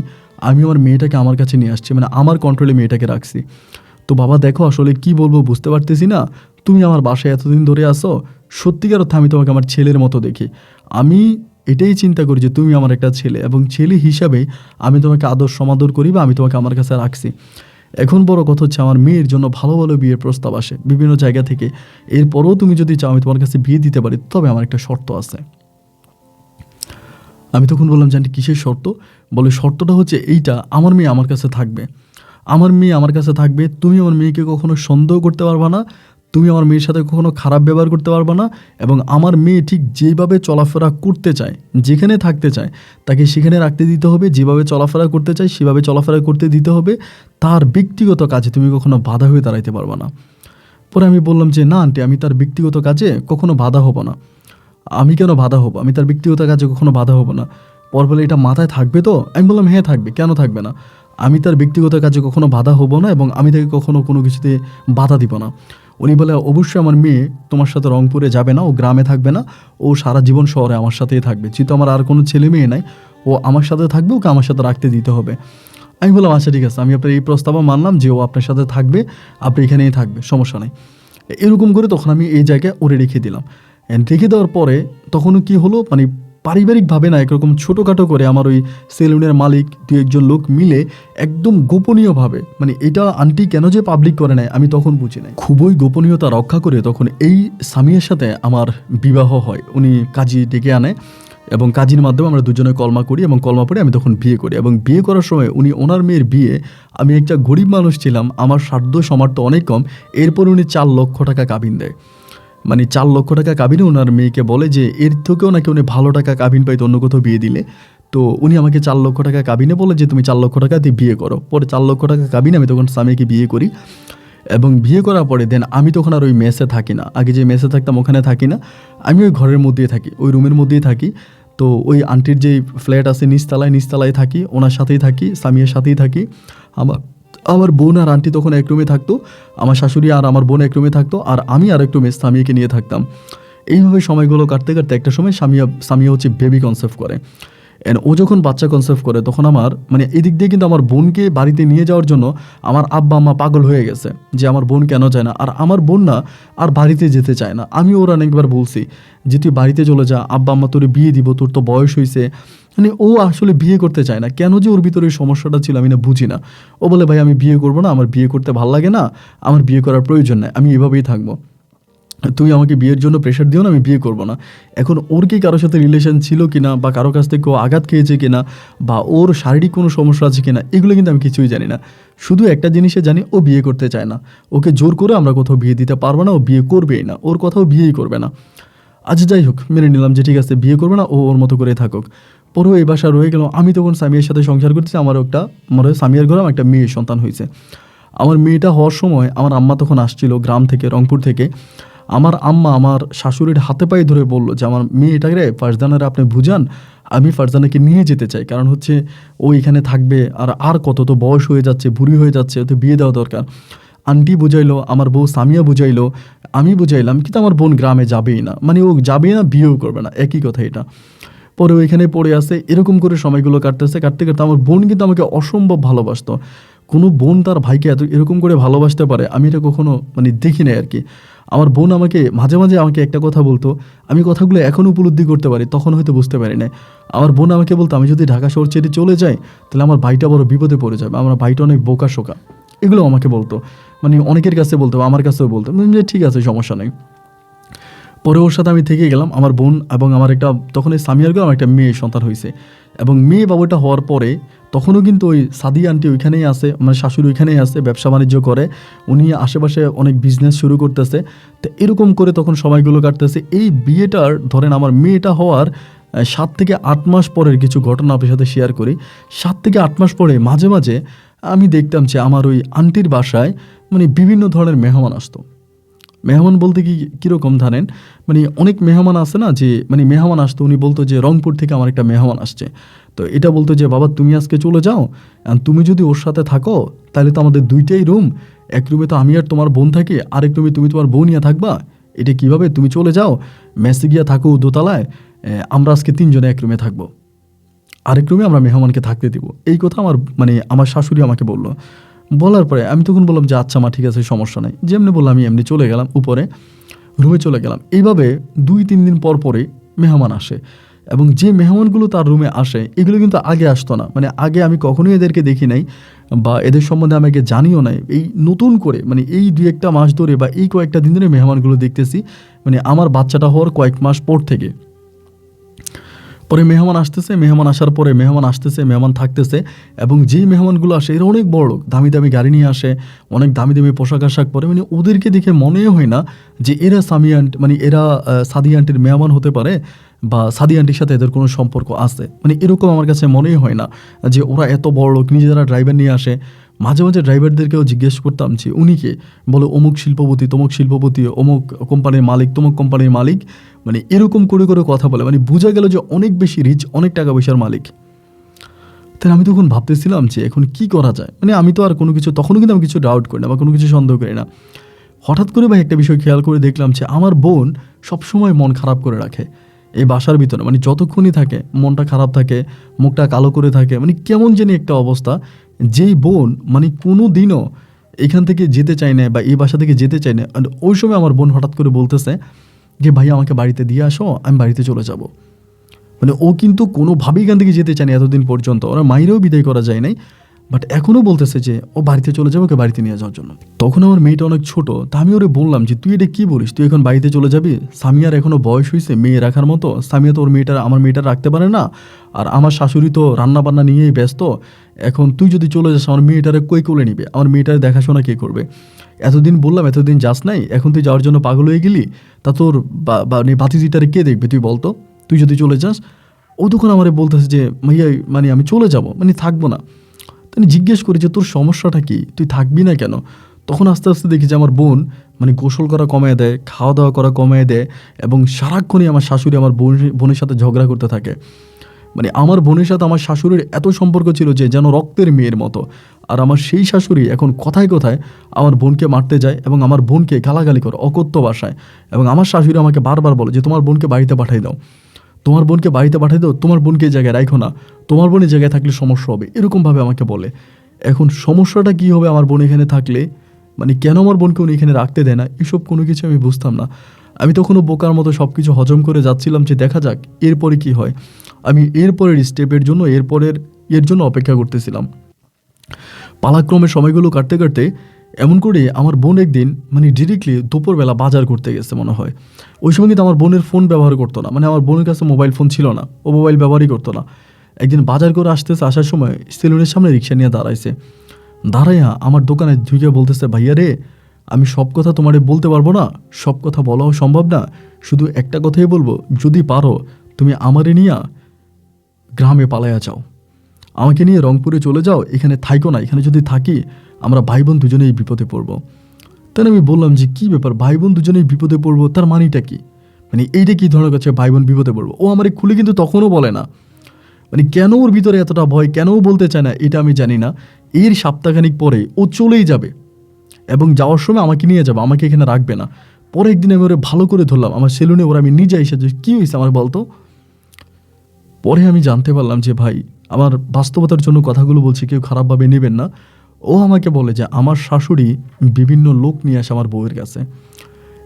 আমি আমার মেয়েটাকে আমার কাছে নিয়ে আসছি, মানে আমার কন্ট্রোলে মেয়েটাকে রাখছি। তো বাবা দেখো আসলে কি বলবো বুঝতে পারতেছি না, তুমি আমার বাসায় এতদিন ধরে আসো, সত্যিকার অর্থে আমি তোমাকে আমার ছেলের মতো দেখি। আমি এটাই চিন্তা করি যে তুমি আমার একটা ছেলে এবং ছেলে হিসাবে আমি তোমাকে আদর সমাদর করি বা আমি তোমাকে আমার কাছে রাখছি। এখন বড় কথা হচ্ছে আমার মেয়ের জন্য ভালো ভালো বিয়ের প্রস্তাব আসে বিভিন্ন জায়গা থেকে, এরপরও তুমি যদি চাও আমি তোমার কাছে বিয়ে দিতে পারি, তবে আমার একটা শর্ত আছে। আমি তখন বললাম যে আন্টি কিসের শর্ত? বলে শর্তটা হচ্ছে এইটা, আমার মেয়ে আমার কাছে থাকবে, আমার মেয়ে আমার কাছে থাকবে, তুমি আমার মেয়েকে কখনো সন্দেহ করতে পারবা না, তুমি আমার মেয়ের সাথে কখনো খারাপ ব্যবহার করতে পারবা না, এবং আমার মেয়ে ঠিক যেভাবে চলাফেরা করতে চায়, যেখানে থাকতে চায় তাকে সেখানে রাখতে দিতে হবে, যেভাবে চলাফেরা করতে চায় সেভাবে চলাফেরা করতে দিতে হবে, তার ব্যক্তিগত কাজে তুমি কখনো বাধা হয়ে দাঁড়াইতে পারবা না। পরে আমি বললাম যে না আন্টি, আমি তার ব্যক্তিগত কাজে কখনো বাধা হব না। আমি কেন বাধা হব? আমি তার ব্যক্তিগত কাজে কখনো বাধা হব না। পর বলে এটা মাথায় থাকবে তো? আমি বললাম হ্যাঁ থাকবে, কেন থাকবে না। আমি তার ব্যক্তিগত কাজে কখনো বাধা হব না এবং আমি তাকে কখনো কোনো কিছুতে বাধা দিব না। উনি বলে অবশ্যই আমার মেয়ে তোমার সাথে রংপুরে যাবে না, ও গ্রামে থাকবে না, ও সারা জীবন শহরে আমার সাথেই থাকবে। যেহেতু আমার আর কোনো ছেলে মেয়ে নাই, ও আমার সাথে থাকবে, ওকে আমার সাথে রাখতে দিতে হবে। আমি বললাম আচ্ছা ঠিক আছে, আমি আপনার এই প্রস্তাবও মানলাম যে ও আপনার সাথে থাকবে, আপনি এখানেই থাকবে, সমস্যা নেই। এরকম করে তখন আমি এই জায়গায় ওরে রেখে দিলাম। রেখে দেওয়ার পরে তখনও কি হলো, মানে পারিবারিকভাবে না একরকম ছোটোখাটো করে আমার ওই সেলুনের মালিক দু একজন লোক মিলে একদম গোপনীয়ভাবে, মানে এটা আন্টি কেন যে পাবলিক করে নেয় আমি তখন বুঝি নাই, খুবই গোপনীয়তা রক্ষা করে তখন এই স্বামীর সাথে আমার বিবাহ হয়। উনি কাজী ডেকে আনে এবং কাজীর মাধ্যমে আমরা দুজনে কলমা করি এবং কলমা পড়ে আমি তখন বিয়ে করি। এবং বিয়ে করার সময় উনি ওনার মেয়ের বিয়ে, আমি একটা গরিব মানুষ ছিলাম, আমার সাধ্য সামর্থ্য অনেক কম, এরপর উনি 4 লক্ষ টাকা কাবিন দেয়। মানে 4 লক্ষ টাকা কাবিনে ওনার মেয়েকে বলে যে এর থেকেও নাকি উনি ভালো টাকা কাবিন পাইতো অন্য কোথাও বিয়ে দিলে। তো উনি আমাকে 4 লক্ষ টাকা কাবিনে বলে যে তুমি 4 লক্ষ টাকা দিয়ে বিয়ে করো। পরে 4 লক্ষ টাকা কাবিনে আমি তখন স্বামীকে বিয়ে করি এবং বিয়ে করার পরে দেন আমি তখন আর ওই মেসে থাকি না, আগে যে মেসে থাকতাম ওখানে থাকি না, আমি ওই ঘরের মধ্যেই থাকি, ওই রুমের মধ্যেই থাকি। তো ওই আন্টির যে ফ্ল্যাট আছে নিচতলায় থাকি, ওনার সাথেই থাকি, স্বামীর সাথেই থাকি। আমার আমার বোন আর আন্টি তখন এক রুমে থাকতো, আমার শাশুড়ি আর আমার বোন এক রুমে থাকতো, আর আমি আর এক রুমে স্বামীকে নিয়ে থাকতাম। এইভাবে সময়গুলো কাটতে কাটতে একটা সময় স্বামী হচ্ছে বেবি কনসেপ্ট করে। এন্ড ও যখন বাচ্চা কনসেপ্ট করে তখন আমার মানে এদিক দিয়ে কিন্তু আমার বোনকে বাড়িতে নিয়ে যাওয়ার জন্য আমার আব্বা আম্মা পাগল হয়ে গেছে যে আমার বোন কেন যায় না। আর আমার বোন না আর বাড়িতে যেতে চায় না। আমি ওর অনেকবার বলছি যে তুই বাড়িতে চলে যা, আব্বা আম্মা তোর বিয়ে দিব, তোর তো বয়স হয়েছে। মানে ও আসলে বিয়ে করতে চায় না, কেন যে ওর ভিতরে এই সমস্যাটা ছিল আমি না বুঝি না। ও বলে ভাই আমি বিয়ে করবো না, আমার বিয়ে করতে ভালো লাগে না, আমার বিয়ে করার প্রয়োজন নাই, আমি এভাবেই থাকবো, তুমি আমাকে বিয়ের জন্য প্রেশার দিও না, আমি বিয়ে করবো না। এখন ওর কি কারোর সাথে রিলেশন ছিল কিনা বা কারো কাছ থেকে কেউ আঘাত খেয়েছে কিনা বা ওর শারীরিক কোনো সমস্যা আছে কিনা এগুলো কিন্তু আমি কিছুই জানি না। শুধু একটা জিনিসে জানি ও বিয়ে করতে চায় না, ওকে জোর করে আমরা কোথাও বিয়ে দিতে পারবো না, ও বিয়ে করবেই না, ওর কথাও বিয়েই করবে না। আচ্ছা যাই হোক, মেনে নিলাম যে ঠিক আছে বিয়ে করবে না, ও ওর মতো করে থাকুক। পরেও এই বাসা রয়ে গেল। আমি তখন স্বামীর সাথে সংসার করতেছি, আমার স্বামীর ঘরে আমার একটা মেয়ে সন্তান হয়েছে। আমার মেয়েটা হওয়ার সময় আমার আম্মা তখন আসছিল গ্রাম থেকে, রংপুর থেকে। আমার আম্মা আমার শাশুড়ির হাতে পায়ে ধরে বলল যে আমার মেয়েটাকে ফারজানারে আপনি বুঝান, আমি ফারজানাকে নিয়ে যেতে চাই, কারণ হচ্ছে ও এখানে থাকবে আর কত, তো বয়স হয়ে যাচ্ছে, বুড়ি হয়ে যাচ্ছে, তো বিয়ে দেওয়া দরকার। আন্টি বুঝাইলো, আমার বউ সামিয়া বুঝাইলো, আমি বুঝাইলাম, কিন্তু আমার বোন গ্রামে যাবেই না, মানে ও যাবেই না, বিয়েও করবে না, একই কথা এটা। পরে ওইখানে পড়ে আসে, এরকম করে সময়গুলো কাটতে কাটতে আমার বোন কিন্তু আমাকে অসম্ভব ভালোবাসতো। কোনো বোন তার ভাইকে এরকম করে ভালোবাসতে পারে আমি এটা কখনো মানে দেখি নাই আর কি। আমার বোন আমাকে মাঝে মাঝে আমাকে একটা কথা বলতো, আমি কথাগুলো এখনও উপলব্ধি করতে পারি, তখন হয়তো বুঝতে পারি না। আমার বোন আমাকে বলতো আমি যদি ঢাকা শহর ছেড়ে চলে যাই তাহলে আমার ভাইটা বড় বিপদে পড়ে যাবে, আমার ভাইটা অনেক বোকা শোকা, এগুলো আমাকে বলতো। মানে অনেকের কাছে বলতো, আমার কাছেও বলতো যে ঠিক আছে সমস্যা নেই। পরে ওর সাথে আমি থেকে গেলাম, আমার বোন এবং আমার একটা তখন এই সামিয়ার গেলাম একটা মেয়ে সন্তান হয়েছে। এবং মেয়ে বাবুটা হওয়ার পরে তখনও কিন্তু ওই সাদি আন্টি ওইখানেই আসে, আমার শাশুড়ি ওইখানেই আসে, ব্যবসা বাণিজ্য করে, উনি আশেপাশে অনেক বিজনেস শুরু করতেছে। তো এরকম করে তখন সময়গুলো কাটতেছে। এই বিয়েটার ধরেন আমার মেয়েটা হওয়ার 7 থেকে 8 মাস পরের কিছু ঘটনা আপনার সাথে শেয়ার করি। 7 থেকে 8 মাস পরে মাঝে মাঝে আমি দেখতাম যে আমার ওই আন্টির বাসায় মানে বিভিন্ন ধরনের মেহমান আসতো। মেহমান বলতে কি কীরকম জানেন, মানে অনেক মেহমান আসে না, যে মানে মেহমান আসতো, উনি বলতো যে রংপুর থেকে আমার একটা মেহমান আসছে। তো এটা বলতো যে বাবা তুমি আজকে চলে যাও, তুমি যদি ওর সাথে থাকো তাহলে তো আমাদের 2টাই রুম, এক রুমে তো আমি আর তোমার বোন থাকি, আরেক রুমে তুমি তোমার বোন নিয়ে থাকবা, এটা কীভাবে, তুমি চলে যাও মেসে গিয়া থাকো দোতলায়, আমরা আজকে 3 জনে এক রুমে থাকবো, আরেক রুমে আমরা মেহমানকে থাকতে দিব। এই কথা আমার শাশুড়ি আমাকে বললো। বলার পরে আমি তখন বললাম যে আচ্ছা মা ঠিক আছে সমস্যা নাই, যেমনি বললাম আমি এমনি চলে গেলাম, উপরে রুমে চলে গেলাম। এইভাবে 2-3 দিন পর পরে মেহমান আসে, এবং যে মেহমানগুলো তার রুমে আসে এগুলো কিন্তু আগে আসতো না, মানে আগে আমি কখনোই এদেরকে দেখি নাই বা এদের সম্বন্ধে আমাকে জানিও নাই। এই নতুন করে মানে এই 2-1 মাস ধরে বা এই কয়েকটা দিন ধরে মেহমানগুলো দেখতেছি, মানে আমার বাচ্চাটা হওয়ার কয়েক মাস পর থেকে। পরে মেহমান আসতেছে, মেহমান আসার পরে মেহমান আসতেছে, মেহমান থাকতেছে, এবং যেই মেহমানগুলো আসে এরা অনেক বড় লোক, দামি দামি গাড়ি নিয়ে আসে, অনেক দামি দামি পোশাক আশাক পরে, মানে ওদেরকে দেখে মনেই হয় না যে এরা সামিয়া আন্টি, মানে এরা সাদিয়া আন্টির মেহমান হতে পারে বা সাদিয়া আন্টির সাথে এদের কোনো সম্পর্ক আছে। মানে এরকম আমার কাছে মনেই হয় না যে ওরা এত বড় লোক, নিজেরা ড্রাইভার নিয়ে আসে। মাঝে মাঝে ড্রাইভারদেরকেও জিজ্ঞেস করতাম যে উনি কে, বলে অমুক শিল্পপতি, তমুক শিল্পপতি, অমুক কোম্পানির মালিক, তমুক কোম্পানির মালিক, মানে এরকম করে করে কথা বলে, মানে বোঝা গেল যে অনেক বেশি রিচ, অনেক টাকা পয়সার মালিক। তাই আমি তখন ভাবতেছিলাম যে এখন কি করা যায়, মানে আমি তো আর কোনো কিছু, তখনও কিন্তু আমি কিছু ডাউট করি না বা কোনো কিছু সন্দেহ করি না। হঠাৎ করে ভাই একটা বিষয় খেয়াল করে দেখলাম যে আমার বোন সবসময় মন খারাপ করে রাখে এই বাসার ভিতরে, মানে যতক্ষণই থাকে মনটা খারাপ থাকে, মুখটা কালো করে থাকে, মানে কেমন জানি একটা অবস্থা। যেই বোন মানে কোনো দিনও এখান থেকে যেতে চায় না বা এই বাসা থেকে যেতে চায় না, আর ওই সময় আমার বোন হঠাৎ করে বলতেছে যে ভাই আমাকে বাড়িতে দিয়ে আসো, আমি বাড়িতে চলে যাব। মানে ও কিন্তু কোনোভাবেই এখান থেকে যেতে চায়নি এতদিন পর্যন্ত, ওরা মাইরেও বিদায় করা যায় নাই, বাট এখনও বলতেছে যে ও বাড়িতে চলে যাবে, ওকে বাড়িতে নিয়ে যাওয়ার জন্য। তখন আমার মেয়েটা অনেক ছোট, তা আমি ওরে বললাম যে তুই এটা কী বলিস, তুই এখন বাড়িতে চলে যাবি? সামিয়ার এখনও বয়স হয়েছে মেয়ে রাখার মতো, সামিয়া তো ওর মেয়েটার, আমার মেয়েটার রাখতে পারে না, আর আমার শাশুড়ি তো রান্না বান্না নিয়েই ব্যস্ত, এখন তুই যদি চলে যাস আমার মেয়েটারে কই কোলে নিবে, আমার মেয়েটার দেখাশোনা কে করবে? এতদিন বললাম এতদিন যাস নাই, এখন তুই যাওয়ার জন্য পাগল হয়ে গেলি, তা তোর ভাতিজিটারে কে দেখবে তুই বলতো, তুই যদি চলে যাস? ও তখন আমারে বলতেছে যে ভাইয়া মানে আমি চলে যাব, মানে থাকবো না। তো আমি জিজ্ঞেস করি যে তোর সমস্যাটা কি, তুই থাকবি না কেন? তখন আস্তে আস্তে দেখি যে আমার বোন মানে গোসল করা কমায় দেয়, খাওয়া দাওয়া করা কমায় দেয়, এবং সারাক্ষণই আমার শাশুড়ি আমার বোনের সাথে ঝগড়া করতে থাকে। মানে আমার বোনের সাথে আমার শাশুড়ির এত সম্পর্ক ছিল যে যেন রক্তের মেয়ের মতো, আর আমার সেই শাশুড়ি এখন কথায় কথায় আমার বোনকে মারতে যায় এবং আমার বোনকে গালাগালি করে অকথ্য ভাষায়, এবং আমার শাশুড়ি আমাকে বারবার বলে যে তোমার বোনকে বাড়িতে পাঠিয়ে দাও, তোমার বোনকে বাড়িতে পাঠিয়ে দাও, তোমার বোনকে এই জায়গায় রাখো না, তোমার বোনের জায়গায় থাকলে সমস্যা হবে, এরকমভাবে আমাকে বলে। এখন সমস্যাটা কী হবে আমার বোন এখানে থাকলে, মানে কেন আমার বোনকে উনি এখানে রাখতে দেয় না, এসব কোনো কিছু আমি বুঝতাম না। আমি তখনও বোকার মতো সব কিছু হজম করে যাচ্ছিলাম যে দেখা যাক এরপরে কি হয়। আমি এরপরের স্টেপের জন্য এর জন্য অপেক্ষা করতেছিলাম। পালাক্রমে সময়গুলো কাটতে কাটতে এমন করে আমার বোন একদিন মানে ডিরেক্টলি দুপুরবেলা বাজার করতে গেছে মনে হয়। ওই সময় কিন্তু আমার বোনের ফোন ব্যবহার করতো না, মানে আমার বোনের কাছে মোবাইল ফোন ছিল না, ও মোবাইল ব্যবহারই করতো না। একদিন বাজার করে আসতেছে, আসার সময় সেলুনের সামনে রিক্সা নিয়ে দাঁড়াইছে, দাঁড়াইয়া আমার দোকানে ঢুকে বলতেছে ভাইয়া রে, আমি সব কথা তোমারে বলতে পারবো না, সব কথা বলাও সম্ভব না, শুধু একটা কথাই বলবো, যদি পারো তুমি আমারে নিয়ে গ্রামে পালাইয়া যাও, আমাকে নিয়ে রংপুরে চলে যাও, এখানে থাইকো না, এখানে যদি থাকি আমরা ভাই বোন দুজনেই বিপদে পড়বো। তাই আমি বললাম যে কী ব্যাপার, ভাই বোন দুজনেই বিপদে পড়বো, তার মানেটা কি, মানে এইটা কী ধরনের কাছে ভাই বোন বিপদে পড়বো? ও আমার খুলে কিন্তু তখনও বলে না, মানে কেন ওর ভিতরে এতটা ভয়, কেন ও বলতে চায় না এটা আমি জানি না। এর সপ্তাহখানিক পরে ও চলেই যাবে এবং যাওয়ার সময় আমাকে নিয়ে যাবে, আমাকে এখানে রাখবে না। পরে একদিন আমি ওরা ভালো করে ধরলাম আমার সেলুনে, ওরা আমি নিজে এসে যে কী হয়েছে আমার বলতো। পরে আমি জানতে পারলাম যে ভাই আমার বাস্তবতার জন্য কথাগুলো বলছি, কেউ খারাপভাবে নেবেন না। ও আমাকে বলে যে আমার শাশুড়ি বিভিন্ন লোক নিয়ে আসে আমার বউয়ের কাছে,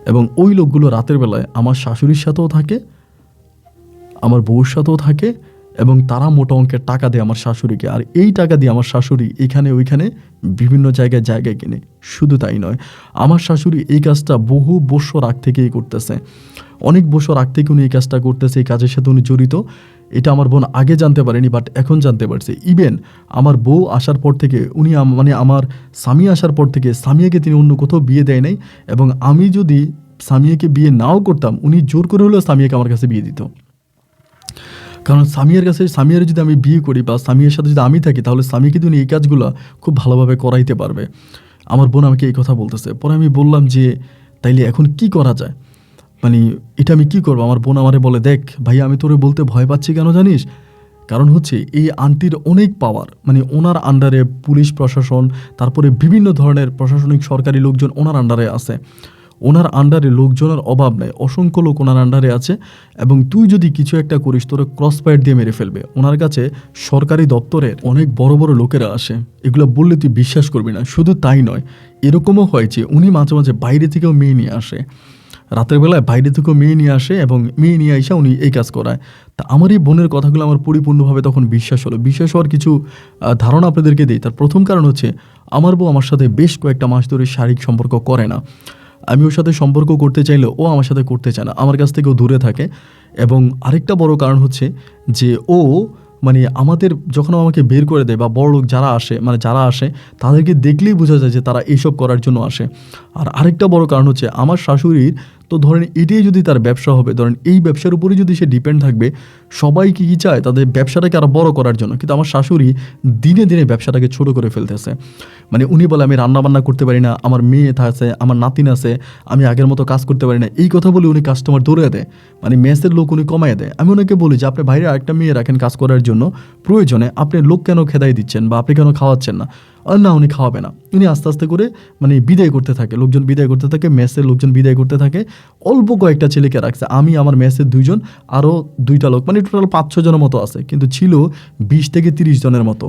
এবং ওই লোকগুলো রাতের বেলায় আমার শাশুড়ির সাথেও থাকে, আমার বউর সাথেও থাকে, এবং তারা মোটা অঙ্কের টাকা দেয় আমার শাশুড়িকে, আর এই টাকা দিয়ে আমার শাশুড়ি এখানে ওইখানে বিভিন্ন জায়গায় জায়গায় কিনে। শুধু তাই নয়, আমার শাশুড়ি এই কাজটা বহু বছর আগ থেকেই করতেছে, অনেক বছর আগ থেকে উনি এই কাজটা করতেছে, এই কাজের সাথে উনি জড়িত। এটা আমার বোন আগে জানতে পারেনি, বাট এখন জানতে পারছে। ইভেন আমার বউ আসার পর থেকে উনি মানে আমার স্বামী আসার পর থেকে সামিয়াকে তিনি অন্য কোথাও বিয়ে দেয় নাই, এবং আমি যদি সামিয়াকে বিয়ে নাও করতাম উনি জোর করে হলেও সামিয়াকে আমার কাছে বিয়ে দিত। কারণ সামিয়ার যদি আমি বিয়ে করি বা সামিয়ার সাথে যদি আমি থাকি, তাহলে স্বামীকে উনি এই কাজগুলো খুব ভালোভাবে করাইতে পারবে। আমার বোন আমাকে এই কথা বলতেছে। পরে আমি বললাম যে তাইলে এখন কি করা যায়, মানে এটা আমি কি করবো? আমার বোন আমারে বলে দেখ ভাইয়া আমি তোরে বলতে ভয় পাচ্ছি কেন জানিস, কারণ হচ্ছে এই আন্টির অনেক পাওয়ার, মানে ওনার আন্ডারে পুলিশ প্রশাসন, তারপরে বিভিন্ন ধরনের প্রশাসনিক সরকারি লোকজন ওনার আন্ডারে আছে, ওনার আন্ডারে লোকজনের অভাব নেই, অসংখ্য লোক ওনার আন্ডারে আছে, এবং তুই যদি কিছু একটা করিস তোরে ক্রস ফায়ার দিয়ে মেরে ফেলবে। ওনার কাছে সরকারি দপ্তরের অনেক বড় বড় লোকেরা আসে, এগুলো বললে তুই বিশ্বাস করবি না। শুধু তাই নয়, এরকমও হয় যে উনি মাঝে মাঝে বাইরে থেকেও মেয়ে নিয়ে আসে, রাতের বেলায় বাইরে থেকেও মেয়ে নিয়ে আসে এবং মেয়ে নিয়ে এসে উনি এই কাজ করায়। তা আমার এই বোনের কথাগুলো আমার পরিপূর্ণভাবে তখন বিশ্বাস হলো। বিশ্বাস হওয়ার কিছু ধারণা আপনাদেরকে দিই। তার প্রথম কারণ হচ্ছে আমার বউ আমার সাথে বেশ কয়েকটা মাস ধরে শারীরিক সম্পর্ক করে না। আমি ওর সাথে সম্পর্ক করতে চাইলে ও আমার সাথে করতে চায় না, আমার কাছ থেকেও দূরে থাকে। এবং আরেকটা বড় কারণ হচ্ছে যে ও মানে আমাদের যখন আমাকে বের করে দেয় বা বড় লোক যারা আসে মানে যারা আসে তাদেরকে দেখলেই বোঝা যায় যে তারা এইসব করার জন্য আসে। আর আরেকটা বড় কারণ হচ্ছে আমার শাশুড়ির তো ধরেন এটাই যদি তার ব্যবসা হবে, ধরেন এই ব্যবসার উপরেই যদি সে ডিপেন্ড থাকবে, সবাই কি চায় তাদের ব্যবসাটাকে আরও বড় করার জন্য, কিন্তু আমার শাশুড়ি দিনে দিনে ব্যবসাটাকে ছোট করে ফেলতেছে। মানে উনি বলে আমি রান্নাবান্না করতে পারি না, আমার মেয়ে আছে, আমার নাতিন আছে, আমি আগের মতো কাজ করতে পারি না, এই কথা বলে উনি কাস্টমার দৌড়ে দেয়, মানে মেসের লোক উনি কমায় দেয়। আমি ওনাকে বলি যে আপনি বাইরে আরেকটা মেয়ে রাখেন কাজ করার জন্য, প্রয়োজনে আপনি লোক কেন খেদাই দিচ্ছেন বা আপনি কেন খাওয়াচ্ছেন না? না, উনি খাওয়াবে না। উনি আস্তে আস্তে করে মানে বিদায় করতে থাকে, লোকজন বিদায় করতে থাকে, মেসের লোকজন বিদায় করতে থাকে। অল্প কয়েকটা ছেলেকে রাখছে, আমি আমার মেসের 2 জন, আরও 2টা লোক, মানে টোটাল 5-6 জনের মতো আছে, কিন্তু ছিল 20 থেকে 30 জনের মতো।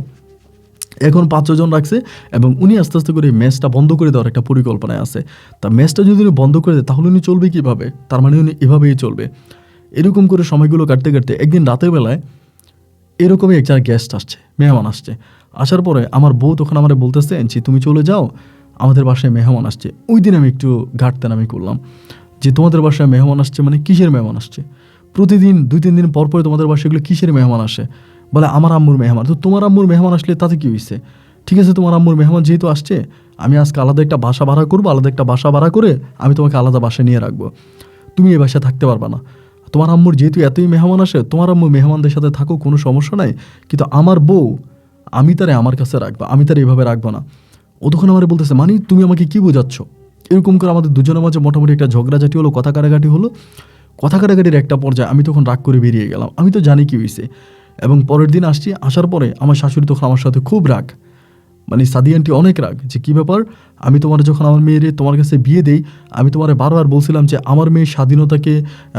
এখন 5-6 জন রাখছে এবং উনি আস্তে আস্তে করে মেসটা বন্ধ করে দেওয়ার একটা পরিকল্পনায় আছে। তা মেসটা যদি উনি বন্ধ করে দেয় তাহলে উনি চলবে কীভাবে? তার মানে উনি এভাবেই চলবে। এরকম করে সময়গুলো কাটতে কাটতে একদিন রাতের বেলায় এরকমই একটা গেস্ট আসছে, মেহমান আসছে। আসার পরে আমার বউ তখন আমার বলতেছে যে তুমি চলে যাও, আমাদের বাসায় মেহমান আসছে। ওই দিন আমি একটু ঘাটতেনামি করলাম যে তোমাদের বাসায় মেহমান আসছে মানে কিসের মেহমান আসছে? প্রতিদিন 2-3 দিন পর পরে তোমাদের বাসায় এগুলো কিসের মেহমান আসে? বলে আমার আম্মুর মেহমান। তো তোমার আম্মুর মেহমান আসলে তাতে কী হয়েছে? ঠিক আছে, তোমার আম্মুর মেহমান যেহেতু আসছে, আমি আজকে আলাদা একটা বাসা ভাড়া করবো, আলাদা একটা বাসা ভাড়া করে আমি তোমাকে আলাদা বাসায় নিয়ে রাখবো, তুমি এই বাসায় থাকতে পারবা না। তোমার আম্মুর যেহেতু এতই মেহমান আসে, তোমার আম্মু মেহমানদের সাথে থাকো, কোনো সমস্যা নাই, কিন্তু আমার বউ আমি তারে আমার কাছে রাখবো, আমি তার এইভাবে রাখবো না। ও তখন আমার বলতেছে মানে তুমি আমাকে কি বোঝাচ্ছ? এরকম করে আমাদের দুজনের মাঝে মোটামুটি একটা ঝগড়াঝাটি হলো, কথা কাটাকাটি হলো। কথা কাটাকাটির একটা পর্যায়ে আমি তখন রাগ করে বেরিয়ে গেলাম, আমি তো জানি কি হয়েছে। এবং পরের দিন আসছি, আসার পরে আমার শাশুড়ি তখন আমার সাথে খুব রাগ, মানে সাদি আন্টি অনেক রাগ যে কী ব্যাপার, আমি তোমার যখন আমার মেয়েরে তোমার কাছে বিয়ে দেই, আমি তোমার বারবার বলছিলাম যে আমার মেয়ের স্বাধীনতাকে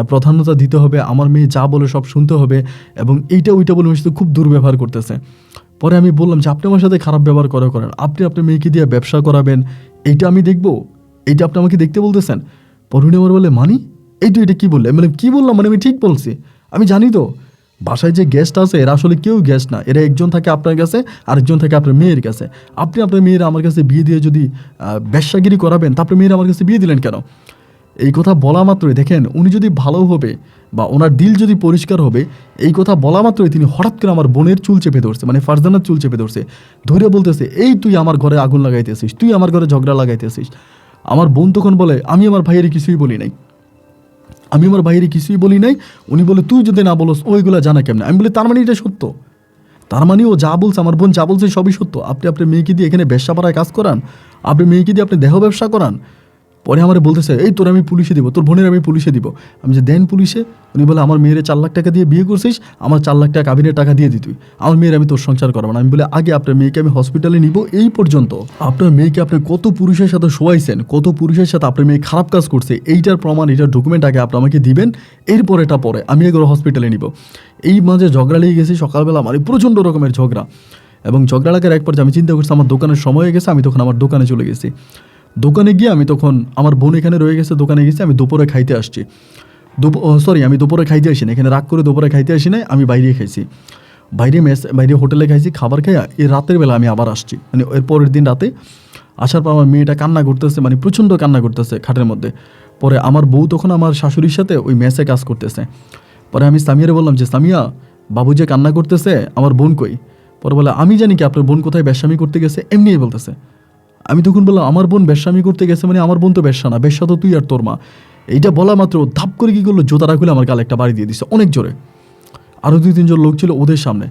প্রাধান্যতা দিতে হবে, আমার মেয়ে যা বলে সব শুনতে হবে, এবং এইটা ওইটা বলে মেয়ের সাথে খুব দুর্ব্যবহার করতেছে। পরে আমি বললাম যে আপনি আমার সাথে খারাপ ব্যবহার করেন, আপনি আপনার মেয়েকে দিয়ে ব্যবসা করাবেন, এইটা আমি দেখবো, এইটা আপনি আমাকে দেখতে বলতেছেন? পরে উনি আমার বলে মানি এই তো এটা কী বললে? মানে কী বললাম, মানে আমি ঠিক বলছি, আমি জানি তো বাসায় যে গেস্ট আছে এরা আসলে কেউ গেস্ট না, এরা একজন থাকে আপনার কাছে, আরেকজন থাকে আপনার মেয়ের কাছে। আপনি আপনার মেয়েরা আমার কাছে বিয়ে দিয়ে যদি ব্যবসাগিরি করাবেন, তারপরে মেয়েরা আমার কাছে বিয়ে দিলেন কেন? এই কথা বলা মাত্রই দেখেন উনি যদি ভালো হবে বা ওনার দিল যদি পরিষ্কার হবে, এই কথা বলা মাত্রই তিনি হঠাৎ করে আমার বোনের চুল চেপে ধরছে, মানে ফারজানার চুল চেপে ধরছে, ধরে বলতেছে এই তুই আমার ঘরে আগুন লাগাইতেছিস, তুই আমার ঘরে ঝগড়া লাগাইতেছিস। আমার বোন তখন বলে আমি আমার ভাইয়ের কিছুই বলি নাই, আমি আমার বাইরে কিছুই বলি নাই। উনি বলে তুই যদি না বলোস ওইগুলা জানা কেমন? আমি বলি তার মানে এটা সত্য, তার মানে ও যা বলছে, আমার বোন যা বলছে সবই সত্য। আপনি আপনার মেয়েকে দিয়ে এখানে ব্যবসা পাড়ায় কাজ করান, আপনি মেয়েকে দিয়ে আপনি দেহ ব্যবসা করান। পরে আমার বলতেছে এই তোর আমি পুলিশে দিব, তোর বোনের আমি পুলিশে দিব। আমি যে দেন পুলিশে? উনি বলে আমার মেয়ের 4 লাখ টাকা দিয়ে বিয়ে করছিস, আমার 4 লাখ টাকা কাবিনের টাকা দিয়ে দিতুই, আমার মেয়ের আমি তোর সংসার করবো না। আমি বলে আগে আপনার মেয়েকে আমি হসপিটালে নিব, এই পর্যন্ত আপনার মেয়েকে আপনি কত পুরুষের সাথে শোয়াইছেন, কত পুরুষের সাথে আপনার মেয়ে খারাপ কাজ করছে, এইটার প্রমাণ, এইটার ডকুমেন্ট আগে আপনি আমাকে দিবেন, এরপর এটা পরে আমি এগুলো হসপিটালে নিব। এই মাঝে ঝগড়া লেগে গেছে সকালবেলা, আমার প্রচণ্ড রকমের ঝগড়া। এবং ঝগড়া লাগার এক পর্যায়ে আমি চিন্তা করছি আমার দোকানের সময় হয়ে গেছে, আমি তখন আমার দোকানে চলে গেছি। দোকানে গিয়ে আমি তখন আমার বোন এখানে রয়ে গেছে, দোকানে গেছি, আমি দুপুরে খাইতে আসছি। আমি দুপুরে খাইতে আসি না, এখানে রাগ করে দুপুরে খাইতে আসি নাই, আমি বাইরে খাইছি, বাইরে হোটেলে খাইছি। খাবার খাইয়া এই রাতের বেলা আমি আবার আসছি, মানে এর পরের দিন রাতে আসার পর আমার মেয়েটা কান্না করতেছে, মানে প্রচণ্ড কান্না করতেছে খাটের মধ্যে। পরে আমার বউ তখন আমার শাশুড়ির সাথে ওই মেসে কাজ করতেছে। পরে আমি সামিয়ারে বললাম যে সামিয়া, বাবু যে কান্না করতেছে, আমার বোন কই? পরে বলে আমি জানি কি আপনার বোন কোথায় বেশ্যামি করতে গেছে, এমনিই বলতেছে। আমি তখন বললাম আমার বোন বেশ্যামি করতে গেছে মানে আমার বোন তো বেশ্যা না, বেশ্যা তো তুই আর তোর মা। এইটা বলা মাত্র ধাপ করে কী করলো, জোতারা খুলে আমার গালে একটা বাড়ি দিয়ে দিচ্ছে অনেক জোরে। আরও 2-3 জন লোক ছিল ওদের সামনে।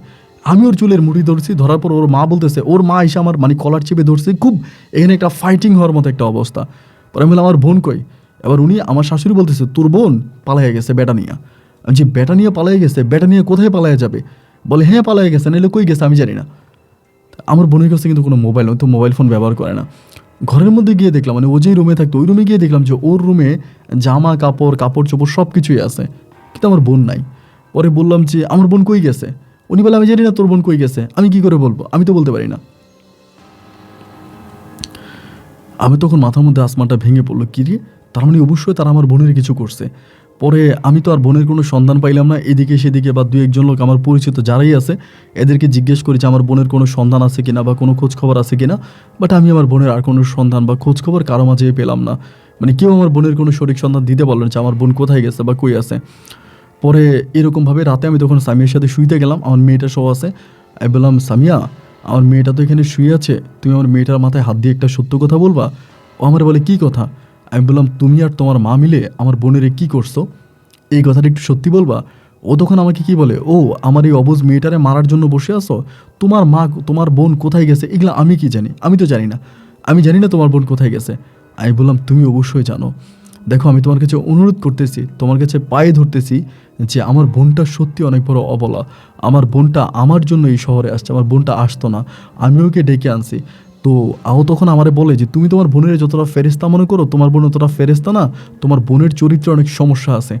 আমি ওর চুলের মুঠি ধরছি, ধরার পর ওর মা বলতেছে, ওর মা এসে আমার মানে কলার চেপে ধরছে, খুব এখানে একটা ফাইটিং হওয়ার মতো একটা অবস্থা। পরে আমি বললাম আমার বোন কই? এবার উনি আমার শাশুড়ি বলতেছে তোর বোন পালাইয়া গেছে বেটা নিয়ে। আমি যে বেটা নিয়ে পালাইয়া গেছে, বেটা নিয়ে কোথায় পালাইয়া যাবে? বলে হ্যাঁ পালাইয়া গেছে, নাহলে কই গেছে আমি জানি না। আমার বোনের কাছে কিন্তু কোনো মোবাইল, তো মোবাইল ফোন ব্যবহার করে না। ঘরের মধ্যে গিয়ে দেখলাম, মানে ও যেই রুমে থাকতো ওই রুমে গিয়ে দেখলাম যে ওর রুমে জামা কাপড় চোপড় সব কিছুই আছে, কিন্তু আমার বোন নাই। পরে বললাম যে আমার বোন কই গেছে? উনি বলে আমি জানি না তোর বোন কই গেছে, আমি কি করে বলবো, আমি তো বলতে পারি না। আমি তখন মাথার মধ্যে আসমানটা ভেঙে পড়লো, কি রে, তার মানে অবশ্যই তারা আমার বোনের কিছু করছে। পরে আমি তো আর বোনের কোনো সন্ধান পাইলাম না, এদিকে সেদিকে বা 2-1 লোক আমার পরিচিত যারাই আছে এদেরকে জিজ্ঞেস করি যে আমার বোনের কোনো সন্ধান আছে কিনা বা কোনো খোঁজ খবর আছে কিনা, বাট আমি আমার বোনের আর কোনো সন্ধান বা খোঁজ খবর কারো মাঝে পেলাম না। মানে কেউ আমার বোনের কোনো সঠিক সন্ধান দিতে পারলো না যে আমার বোন কোথায় গেছে বা কই আছে। পরে এরকমভাবে রাতে আমি তখন সামিয়ার সাথে শুইতে গেলাম, আমার মেয়েটা সহ আছে। আমি বললাম, সামিয়া, আমার মেয়েটা তো এখানে শুয়ে আছে, তুমি আমার মেয়েটার মাথায় হাত দিয়ে একটা সত্য কথা বলবা। ও আমার বলে, কী কথা? আমি বললাম, তুমি আর তোমার মা মিলে আমার বোনের কী করছো, এই কথাটা একটু সত্যি বলবা। ও তখন আমাকে কি বলে, ও আমার এই অবুঝ মেয়েটারে মারার জন্য বসে আছো, তোমার মা তোমার বোন কোথায় গেছে এগুলো আমি কি জানি? আমি তো জানি না, আমি জানি না তোমার বোন কোথায় গেছে। আমি বললাম, তুমি অবশ্যই জানো। দেখো, আমি তোমার কাছে অনুরোধ করতেছি, তোমার কাছে পায়ে ধরতেছি যে আমার বোনটা সত্যি অনেক বড় অবলা। আমার বোনটা আমার জন্য এই শহরে আসছে, আমার বোনটা আসতো না, আমি ওকে ডেকে আনছি। তো আও তখন আমারে বলে যে তুমি তোমার বোনের যতটা ফেরেস্তা মনে করো, তোমার বোন অতটা ফেরেস্তা না, তোমার বোনের চরিত্রে অনেক সমস্যা আছে।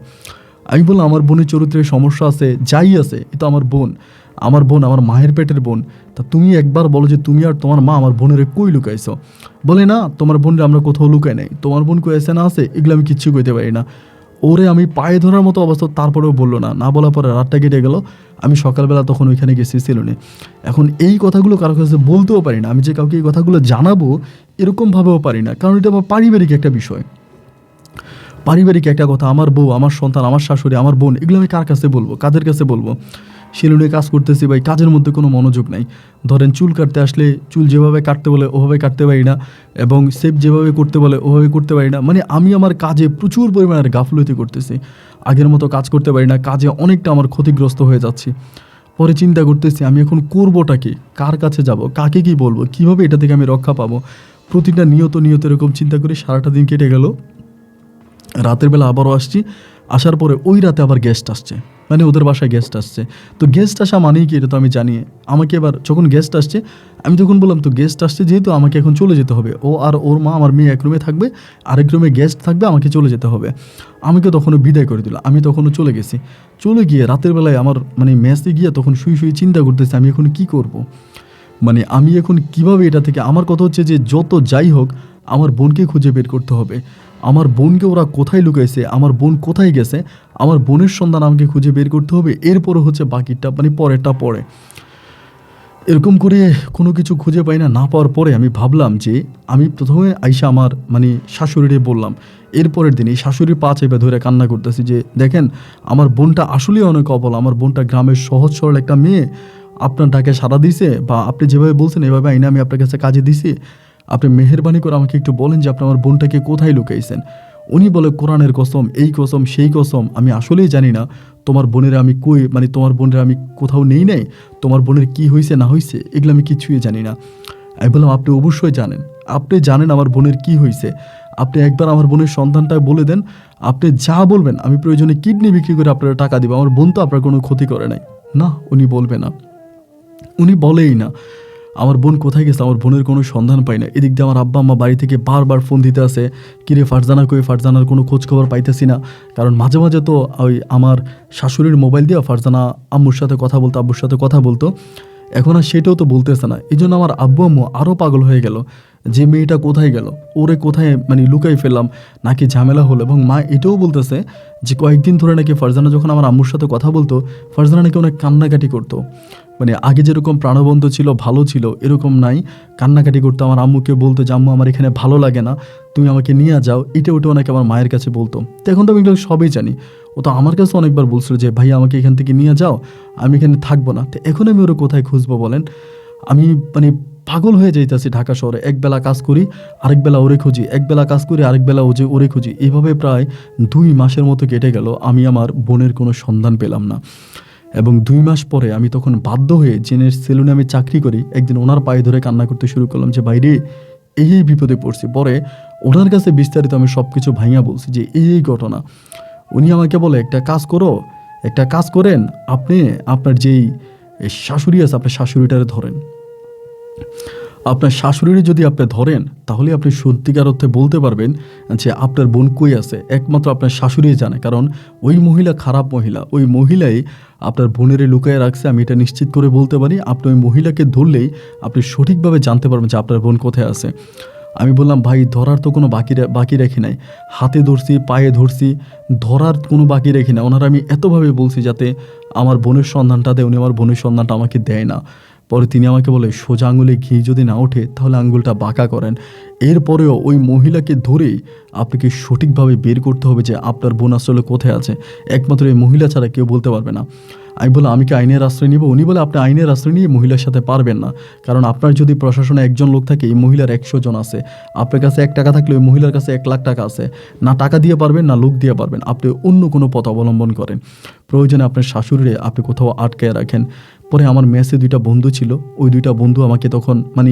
আমি বললাম, আমার বোনের চরিত্রে সমস্যা আছে যাই আছে, এ তো আমার বোন, আমার বোন আমার মায়ের পেটের বোন। তা তুমি একবার বলো যে তুমি আর তোমার মা আমার বোনের কই লুকাইছো? বলে, না, তোমার বোনরে আমরা কোথাও লুকাই নাই, তোমার বোন কই আছে না আছে এগুলো আমি কিচ্ছু কইতে পারি না। ওরে আমি পায়ে ধরার মতো অবস্থা, তারপরেও বললো না। না বলার পরে রাতটা কেটে গেল। আমি সকালবেলা তখন ওইখানে গেছি সেলুনে। এখন এই কথাগুলো কারো কাছে বলতেও পারি না, আমি যে কাউকে এই কথাগুলো জানাবো এরকমভাবেও পারি না, কারণ এটা আমার পারিবারিক একটা বিষয়, পারিবারিক একটা কথা। আমার বউ, আমার সন্তান, আমার শাশুড়ি, আমার বোন, এগুলো আমি কার কাছে বলবো, কাদের কাছে বলবো? সেলুনে কাজ করতেছি ভাই, কাজের মধ্যে কোনো মনোযোগ নাই। ধরেন চুল কাটতে আসলে চুল যেভাবে কাটতে বলে ওভাবে কাটতে পারি না, এবং সেভ যেভাবে করতে বলে ওভাবে করতে পারি না। মানে আমি আমার কাজে প্রচুর পরিমাণের গাফলতি করতেছি, আগের মতো কাজ করতে পারি না, কাজে অনেকটা আমার ক্ষতিগ্রস্ত হয়ে যাচ্ছি। পরে চিন্তা করতেছি আমি এখন করবোটা কি, কার কাছে যাব, কাকে কি বলবো, কিভাবে এটা থেকে আমি রক্ষা পাবো। প্রতিটা নিয়ত এরকম চিন্তা করে সারাটা দিন কেটে গেল। রাতের বেলা আবারও আসছি, আসার পরে ওই রাতে আবার গেস্ট আসছে, মানে ওদের বাসায় গেস্ট আসছে। তো গেস্ট আসা মানেই কি, এটা তো আমি জানি। আমাকে এবার যখন গেস্ট আসছে, আমি তখন বললাম, তো গেস্ট আসছে যেহেতু আমাকে এখন চলে যেতে হবে। ও আর ওর মা, আমার মেয়ে এক রুমে থাকবে, আরেক রুমে গেস্ট থাকবে, আমাকে চলে যেতে হবে। আমাকে তখনও বিদায় করে দিল, আমি তখনও চলে গেছি। চলে গিয়ে রাতের বেলায় আমার মানে মেসে গিয়ে তখন শুয়ে চিন্তা করতেছি আমি এখন কি করব। মানে আমি এখন কিভাবে এটা থেকে, আমার কথা হচ্ছে যে যত যাই হোক আমার বোনকে খুঁজে বের করতে হবে। আমার বোনকে ওরা কোথায় লুকাইছে, আমার বোন কোথায় গেছে, আমার বোনের সন্ধান আমাকে খুঁজে বের করতে হবে। এরপরে হচ্ছে বাকিটা, মানে পরেরটা পরে। এরকম করে কোনো কিছু খুঁজে পাই না, না পাওয়ার পরে আমি ভাবলাম যে আমি প্রথমে আইসা আমার মানে শাশুড়িরে বললাম। এরপরের দিন এই শাশুড়ির পা চেপে ধরে কান্না করতেছি যে দেখেন, আমার বোনটা আসলেই অনেক অবলা, আমার বোনটা গ্রামের সহজ সরল একটা মেয়ে, আপনার ডাকে সাড়া দিছে, বা আপনি যেভাবে বলছেন এভাবে আইনা আমি আপনার কাছে কাজে দিছি। আপনি মেহেরবানি করে আমাকে একটু বলেন যে আপনি আমার বোনটাকে কোথায় লুকাইছেন। উনি বলে, কোরআনের কসম, এই কসম সেই কসম, আমি আসলেই জানি না তোমার বোনের আমি কই, মানে তোমার বোনের আমি কোথাও নেই নাই, তোমার বোনের কি হয়েছে না হয়েছে এগুলো আমি কিছুই জানি না। আমি বললাম, আপনি অবশ্যই জানেন, আপনি জানেন আমার বোনের কি হয়েছে, আপনি একবার আমার বোনের সন্তানটা বলে দেন, আপনি যা বলবেন আমি প্রয়োজনে কিডনি বিক্রি করে আপনারা টাকা দিব, আমার বোন তো আপনার কোনো ক্ষতি করে নাই। না, উনি বলবে না, উনি বলেই না। আমার বোন কোথায় গেছে, আমার বোনের কোনো সন্ধান পাই না। এদিক দিয়ে আমার আব্বা আম্মা বাড়ি থেকে বারবার ফোন দিতে আসে, কিরে ফারজানা কই, ফারজানার কোনো খোঁজ খবর পাইতেছি না। কারণ মাঝে মাঝে তো ওই আমার শাশুড়ির মোবাইল দিয়ে ফারজানা আম্মুর সাথে কথা বলতো, আব্বুর সাথে কথা বলতো, এখন আর সেটাও তো বলতেছে না। এই জন্য আমার আব্বু আম্মু আরও পাগল হয়ে গেল যে মেয়েটা কোথায় গেল, ওরে কোথায় মানে লুকাই ফেললাম, নাকি ঝামেলা হলো। এবং মা এটাও বলতেছে যে কয়েকদিন ধরে নাকি ফারজানা যখন আমার আম্মুর সাথে কথা বলতো, ফারজানা নাকি অনেক কান্নাকাটি করতো, মানে আগে যেরকম প্রাণবন্ত ছিল, ভালো ছিল, এরকম নাই, কান্নাকাটি করতো। আমার আম্মুকে বলতো যে আম্মু আমার এখানে ভালো লাগে না, তুমি আমাকে নিয়ে যাও, এটা ওটা অনেকে আমার মায়ের কাছে বলতো। তো এখন তো আমি এগুলো সবই জানি। ও তো আমার কাছে অনেকবার বলছিল যে ভাই আমাকে এখান থেকে নিয়ে যাও, আমি এখানে থাকবো না। তো এখন আমি ওরা কোথায় খুঁজবো বলেন? আমি মানে পাগল হয়ে যাইতেছি ঢাকা শহরে, একবেলা কাজ করি আরেক বেলা ওরে খুঁজি, একবেলা কাজ করি আরেক বেলা ওরে খুঁজি। এভাবে প্রায় 2 মাসের মতো কেটে গেল, আমি আমার বোনের কোনো সন্ধান পেলাম না। এবং 2 মাস পরে আমি তখন বাধ্য হয়ে জেনের সেলুনে আমি চাকরি করি, একদিন ওনার পায়ে ধরে কান্না করতে শুরু করলাম যে বাইরে এই বিপদে পড়ছি। পরে ওনার কাছে বিস্তারিত আমি সব কিছু ভাইয়া বলছি যে এই ঘটনা। উনি আমাকে বলে, একটা কাজ করো, একটা কাজ করেন, আপনি আপনার যেই শাশুড়ি আছে আপনার শাশুড়িটারে ধরেন, আপনার শাশুড়ির যদি আপনি ধরেন তাহলে আপনি সত্যিকার অর্থে বলতে পারবেন যে আপনার বোন কই আছে। একমাত্র আপনার শাশুড়ি জানে, কারণ ওই মহিলা খারাপ মহিলা, ওই মহিলাই আপনার বোনেরে লুকায় রাখছে, আমি এটা নিশ্চিত করে বলতে পারি। আপনি ওই মহিলাকে ধরলেই আপনি সঠিকভাবে জানতে পারবেন যে আপনার বোন কোথায় আছে। আমি বললাম, ভাই ধরার তো কোনো বাকি রাখি নাই, হাতে ধরছি, পায়ে ধরছি, ধরার কোনো বাকি রেখি না। ওনারা আমি এতভাবে বলছি যাতে আমার বোনের সন্ধানটা দেয়, উনি আমার বোনের সন্ধানটা আমাকে দেয় না। পরে তিনি আমাকে বলে সোজা আঙুলে ঘি যদি না ওঠে তাহলে আঙুলটা বাঁকা করেন। এরপরেও ওই মহিলাকে ধরেই আপনাকে সঠিকভাবে বের করতে হবে যে আপনার বোন আসলে কোথায় আছে, একমাত্র এই মহিলা ছাড়া কেউ বলতে পারবে না। আমি বলে আমি কি আইনের আশ্রয় নিব? উনি বলে আপনি আইনের আশ্রয় নিয়ে মহিলার সাথে পারবেন না, কারণ আপনার যদি প্রশাসনে একজন লোক থাকে, এই মহিলার 100 জন আছে। আপনার কাছে 1 টাকা থাকলে ওই মহিলার কাছে 1 লাখ টাকা আছে। না টাকা দিয়ে পারবেন না লোক দিয়ে পারবেন, আপনি অন্য কোনো পথ অবলম্বন করেন। প্রয়োজনে আপনার শাশুড়িরে আপনি কোথাও আটকায় রাখেন। পরে আমার মেসে 2টা বন্ধু ছিল, ওই 2টা বন্ধু আমাকে তখন মানে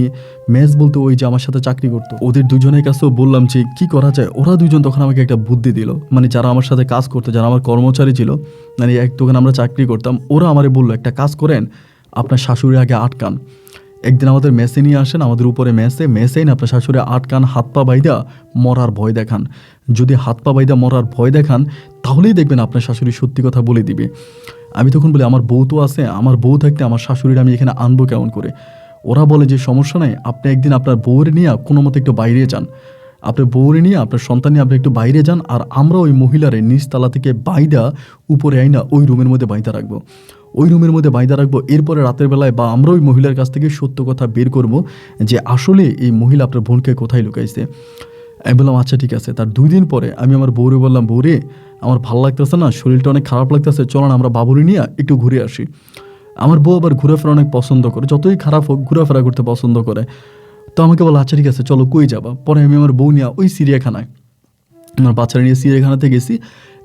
মেস বলতে ওই যে আমার সাথে চাকরি করতো, ওদের দুজনের কাছেও বললাম যে কি করা যায়। ওরা দুজন তখন আমাকে একটা বুদ্ধি দিল, মানে যারা আমার সাথে কাজ করতো, যারা আমার কর্মচারী ছিল, মানে এক দোকানে আমরা চাকরি করতাম, ওরা আমারে বললো একটা কাজ করেন, আপনার শাশুড়ি আগে আটকান, একদিন আমাদের মেসে নিয়ে আসেন, আমাদের উপরে মেসে না আপনার শাশুড়ি আটকান, হাত পা বাইদা মরার ভয় দেখান। যদি হাত পা বাইদা মরার ভয় দেখান তাহলেই দেখবেন আপনার শাশুড়ি সত্যি কথা বলে দিবে। আমি তখন বলি আমার বউ তো আছে, আমার বউ থাকতে আমার শাশুড়ির আমি এখানে আনবো কেমন করে? ওরা বলে যে সমস্যা নাই, আপনি একদিন আপনার বউরে নিয়ে কোনো মতো একটু বাইরে যান, আপনার বউরে নিয়ে আপনার সন্তান নিয়ে আপনি একটু বাইরে যান, আর আমরা ওই মহিলারে নিচতলা থেকে বাইদা উপরে আইনা ওই রুমের মধ্যে বাইদা রাখবো, ওই রুমের মধ্যে বাইদা রাখবো। এরপরে রাতের বেলায় বা আমরা ওই মহিলার কাছ থেকে সত্য কথা বের করব যে আসলে এই মহিলা আপনার বোনকে কোথায় লুকাইছে। আমি বললাম আচ্ছা ঠিক আছে। তার 2 দিন পরে আমি আমার বউরে বললাম, বউরে আমার ভালো লাগতেছে না, শরীরটা অনেক খারাপ লাগতেছে, চলো না আমরা বাবুরে নিয়ে একটু ঘুরে আসি। আমার বউ আবার ঘোরাফেরা অনেক পছন্দ করে, যতই খারাপ হোক ঘোরাফেরা করতে পছন্দ করে। তো আমাকে বলো আচ্ছা ঠিক আছে চলো, কই যাবা? পরে আমি আমার বউ নিয়ে ওই চিড়িয়াখানায়, আমার বাচ্চারা নিয়ে চিড়িয়াখানাতে গেছি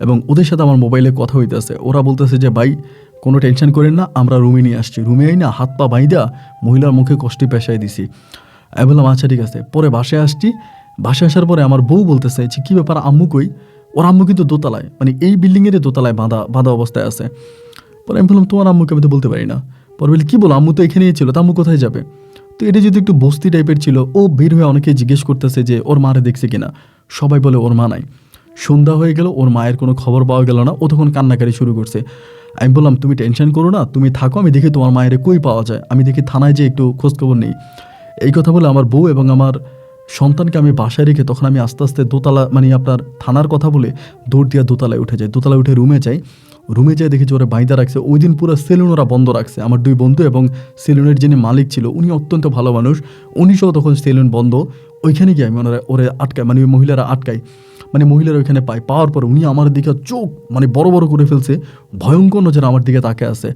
এবং ওদের সাথে আমার মোবাইলে কথা হইতেছে। ওরা বলতেছে যে ভাই কোনো টেনশন করেন না, আমরা রুমে নিয়ে আসছি, রুমে আই না হাত পা বাইদা মহিলার মুখে কষ্টে পেশায় দিছি। আমি বললাম আচ্ছা ঠিক আছে। পরে বাসায় আসছি, বাসায় আসার পরে আমার বউ বলতেছে যে কী ব্যাপার আম্মু কই? ওর আম্মু কিন্তু দোতলায়, মানে এই বিল্ডিংয়ের দোতলায় বাঁধা অবস্থায় আছে। পরে আমি বললাম তোমার আম্মুকে আমি তো বলতে পারি না। পরে বলি কী বলো, আম্মু তো এখানেই ছিল, তো আম্মু কোথায় যাবে? তো এটা যদি একটু বস্তি টাইপের ছিল, ও বের হয়ে অনেকে জিজ্ঞেস করতেছে যে ওর মারে দেখছে কিনা, সবাই বলে ওর মা নাই। সন্ধ্যা হয়ে গেল, ওর মায়ের কোনো খবর পাওয়া গেল না, ও তখন কান্নাকারি শুরু করছে। আমি বললাম তুমি টেনশন করো না, তুমি থাকো, আমি দেখি তোমার মায়ের কই পাওয়া যায়, আমি দেখি থানায় যে একটু খোঁজখবর নেই। এই কথা বলে আমার বউ এবং আমার সন্তানকে আমি বাসায় রেখে তখন আমি আস্তে আস্তে দোতলা, মানে আপনার থানার কথা বলে দৌড় দিয়া দোতলায় উঠে যাই। দোতলায় উঠে রুমে যাই, রুমে যেয়ে দেখি যে ওরা বাইদা রাখছে। ওই দিন পুরো সেলুন ওরা বন্ধ রাখছে। আমার 2 বন্ধু এবং সেলুনের যিনি মালিক ছিল উনি অত্যন্ত ভালো মানুষ, উনি সহ তখন সেলুন বন্ধ। ওইখানে গিয়ে আমি ওরা আটকাই, মানে ওই মহিলারা আটকাই, মানে মহিলারা ওইখানে পাওয়ার পর উনি আমার দিকে চোখ মানে বড় বড় করে ফেলছে, ভয়ঙ্কর নজর আমার দিকে তাকে আছে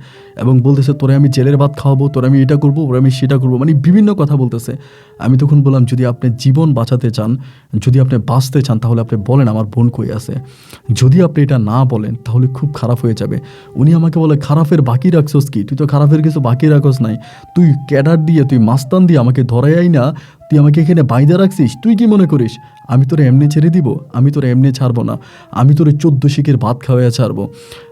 এবং বলতেছে তোরে আমি জেলের ভাত খাওয়াবো, তোরে আমি এটা করবো, ওরে আমি সেটা করবো, মানে বিভিন্ন কথা বলতেছে। আমি তখন বললাম যদি আপনি জীবন বাঁচাতে চান, যদি আপনি বাঁচতে চান তাহলে আপনি বলেন আমার বোন কই আছে। যদি আপনি এটা না বলেন তাহলে খুব খারাপ হয়ে যাবে। উনি আমাকে বলে খারাপের বাকি রাখছোস কি? তুই তো খারাপের কিছু বাকি রাখোস নাই, তুই ক্যাডার দিয়ে তুই মাস্তান দিয়ে আমাকে ধরাই আই না, তুই আমাকে এখানে বাইদা রাখছিস, তুই কি মনে করিস আমি তোরে এমনি ছেড়ে দিব? আমি তোরে এমনি ছাড়বো না, আমি তোরে 14 শিকের ভাত খাওয়াইয়া ছাড়বো।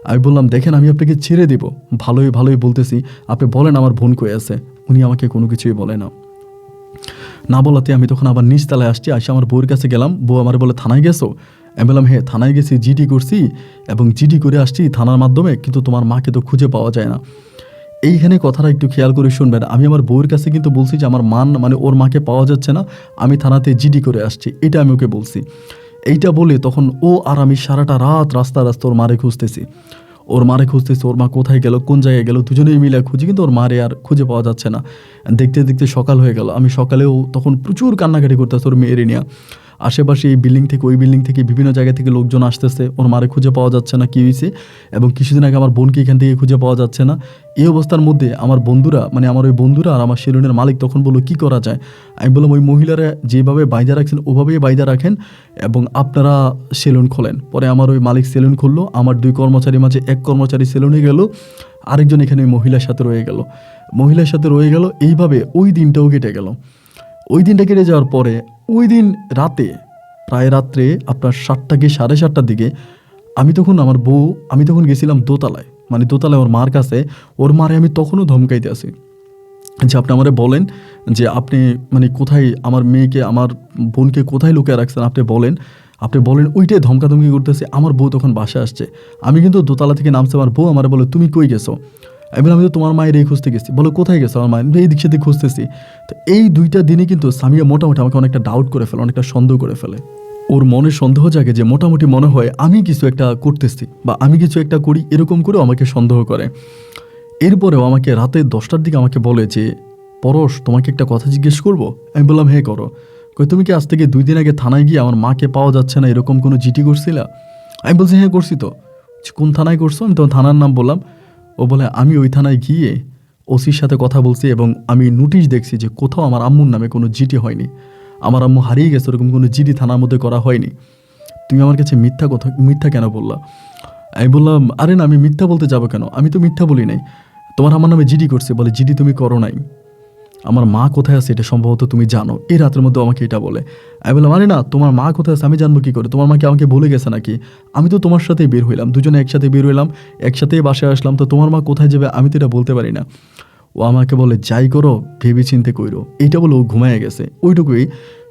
আমি বললাম দেখেন আমি আপনাকে ছেড়ে দিব, ভালোই ভালোই বলতেছি, আপনি বলেন আমার বোন কই আছে। উনি আমাকে কোনো কিছুই বলে না। না বলাতে আমি তখন আবার নিচতলায় আসছি, আসে আমার বউয়ের কাছে গেলাম। বউ আমার বলে থানায় গেছো? আমি বললাম হ্যাঁ থানায় গেছি, জিডি করছি এবং জিডি করে আসছি থানার মাধ্যমে, কিন্তু তোমার মাকে তো খুঁজে পাওয়া যায় না। এইখানে কথাটা একটু খেয়াল করে শুনবেন, আমি আমার বউয়ের কাছে কিন্তু বলছি যে আমার মানে ওর মাকে পাওয়া যাচ্ছে না, আমি থানাতে জিডি করে আসছি, এটা আমি ওকে বলছি। এইটা বলে তখন ও আর আমি সারাটা রাত রাস্তা ওর মারে খুঁজতেছি, ওর মা কোথায় গেল, কোন জায়গায় গেল, দুজনেই মিলে খুঁজি, কিন্তু ওর মারে আর খুঁজে পাওয়া যাচ্ছে না। দেখতে দেখতে সকাল হয়ে গেল, আমি সকালেও তখন প্রচুর কান্নাকাটি করতেছে ওর মেয়েরে নিয়ে। আশেপাশে এই বিল্ডিং থেকে ওই বিল্ডিং থেকে বিভিন্ন জায়গা থেকে লোকজন আসতেছে, ওর মারে খুঁজে পাওয়া যাচ্ছে না কী হয়েছে, এবং কিছুদিন আগে আমার বোনকে এখান থেকে খুঁজে পাওয়া যাচ্ছে না। এই অবস্থার মধ্যে আমার বন্ধুরা, মানে আমার ওই বন্ধুরা আর আমার সেলুনের মালিক তখন বললো কী করা যায়। আমি বললাম ওই মহিলারা যেভাবে বাইদা রাখছেন ওভাবেই বাইদা রাখেন এবং আপনারা সেলুন খোলেন। পরে আমার ওই মালিক সেলুন খুললো, আমার 2 কর্মচারী মাঝে 1 কর্মচারী সেলুনে গেল, আরেকজন এখানে মহিলার সাথে রয়ে গেল। এইভাবে ওই দিনটাও কেটে গেল। ওই দিনটা কেটে যাওয়ার পরে ওই দিন রাতে, প্রায় রাত্রে আপনার 7টা কি 7:30টার দিকে আমি তখন গেছিলাম দোতলায়, মানে দোতলায় ওর মার কাছে। ওর মারে আমি তখনও ধমকাইতে আছি যে আপনি আমারে বলেন যে আপনি মানে কোথায় আমার মেয়েকে, আমার বোনকে কোথায় লুকিয়ে রাখছেন, আপনি বলেন। ওইটাই ধমকাধমকি করতেছে। আমার বউ তখন বাসায় আসছে, আমি কিন্তু দোতলা থেকে নামছে, আমার বউ আমার বলে তুমি কই গেছো? আমি তো তোমার মায়ের এই খুঁজতে গেছি। বলো কোথায় গেছো? আমার মায়ের এই দিক সেদিক খুঁজতেছি। তো এই 2টা দিনে কিন্তু সামিয়া মোটামুটি আমাকে অনেকটা ডাউট করে ফেলে, অনেকটা সন্দেহ করে ফেলে। ওর মনে সন্দেহ জাগে যে মোটামুটি মনে হয় আমি কিছু একটা করতেছি বা আমি কিছু একটা করি, এরকম করেও আমাকে সন্দেহ করে। এরপরেও আমাকে রাতে 10টার দিকে আমাকে বলে যে, পরশ তোমাকে একটা কথা জিজ্ঞেস করব। আমি বললাম হ্যাঁ করো। কই তুমি কি আজ থেকে 2 দিন আগে থানায় গিয়ে আমার মাকে পাওয়া যাচ্ছে না এরকম কোনো জিডি করছিলা? আমি বলছি হ্যাঁ করছি তো। কোন থানায় করছো? আমি তখন থানার নাম বললাম। ও বলে আমি ওই থানায় গিয়ে ওসির সাথে কথা বলছি এবং আমি নোটিশ দেখছি যে কোথাও আমার আম্মুর নামে কোনো জিডি হয়নি, আমার আম্মু হারিয়ে গেছে ওরকম কোনো জিডি থানার মধ্যে করা হয়নি। তুমি আমার কাছে মিথ্যা কেন বললা? আমি বললাম আরে না, আমি মিথ্যা বলতে যাবো কেন, আমি তো মিথ্যা বলি নাই, তোমার আমার নামে জিডি করছে। বলে জিডি তুমি করো নাই, আমার মা কোথায় আছে এটা সম্ভবত তুমি জানো। এই রাতের মধ্যে আমাকে এটা বলে। আমি বললাম আরে না, তোমার মা কোথায় আছে আমি জানবো কি করে? তোমার মা কি আমাকে বলে গেছে নাকি? আমি তো তোমার সাথেই বের হইলাম, দুজনে একসাথে বের হইলাম, একসাথেই বাসায় আসলাম, তো তোমার মা কোথায় যাবে আমি তো এটা বলতে পারি না। ও আমাকে বলে যাই করো ভেবে চিন্তে কইরো, এইটা বলে ও ঘুমায় গেছে। ওইটুকুই।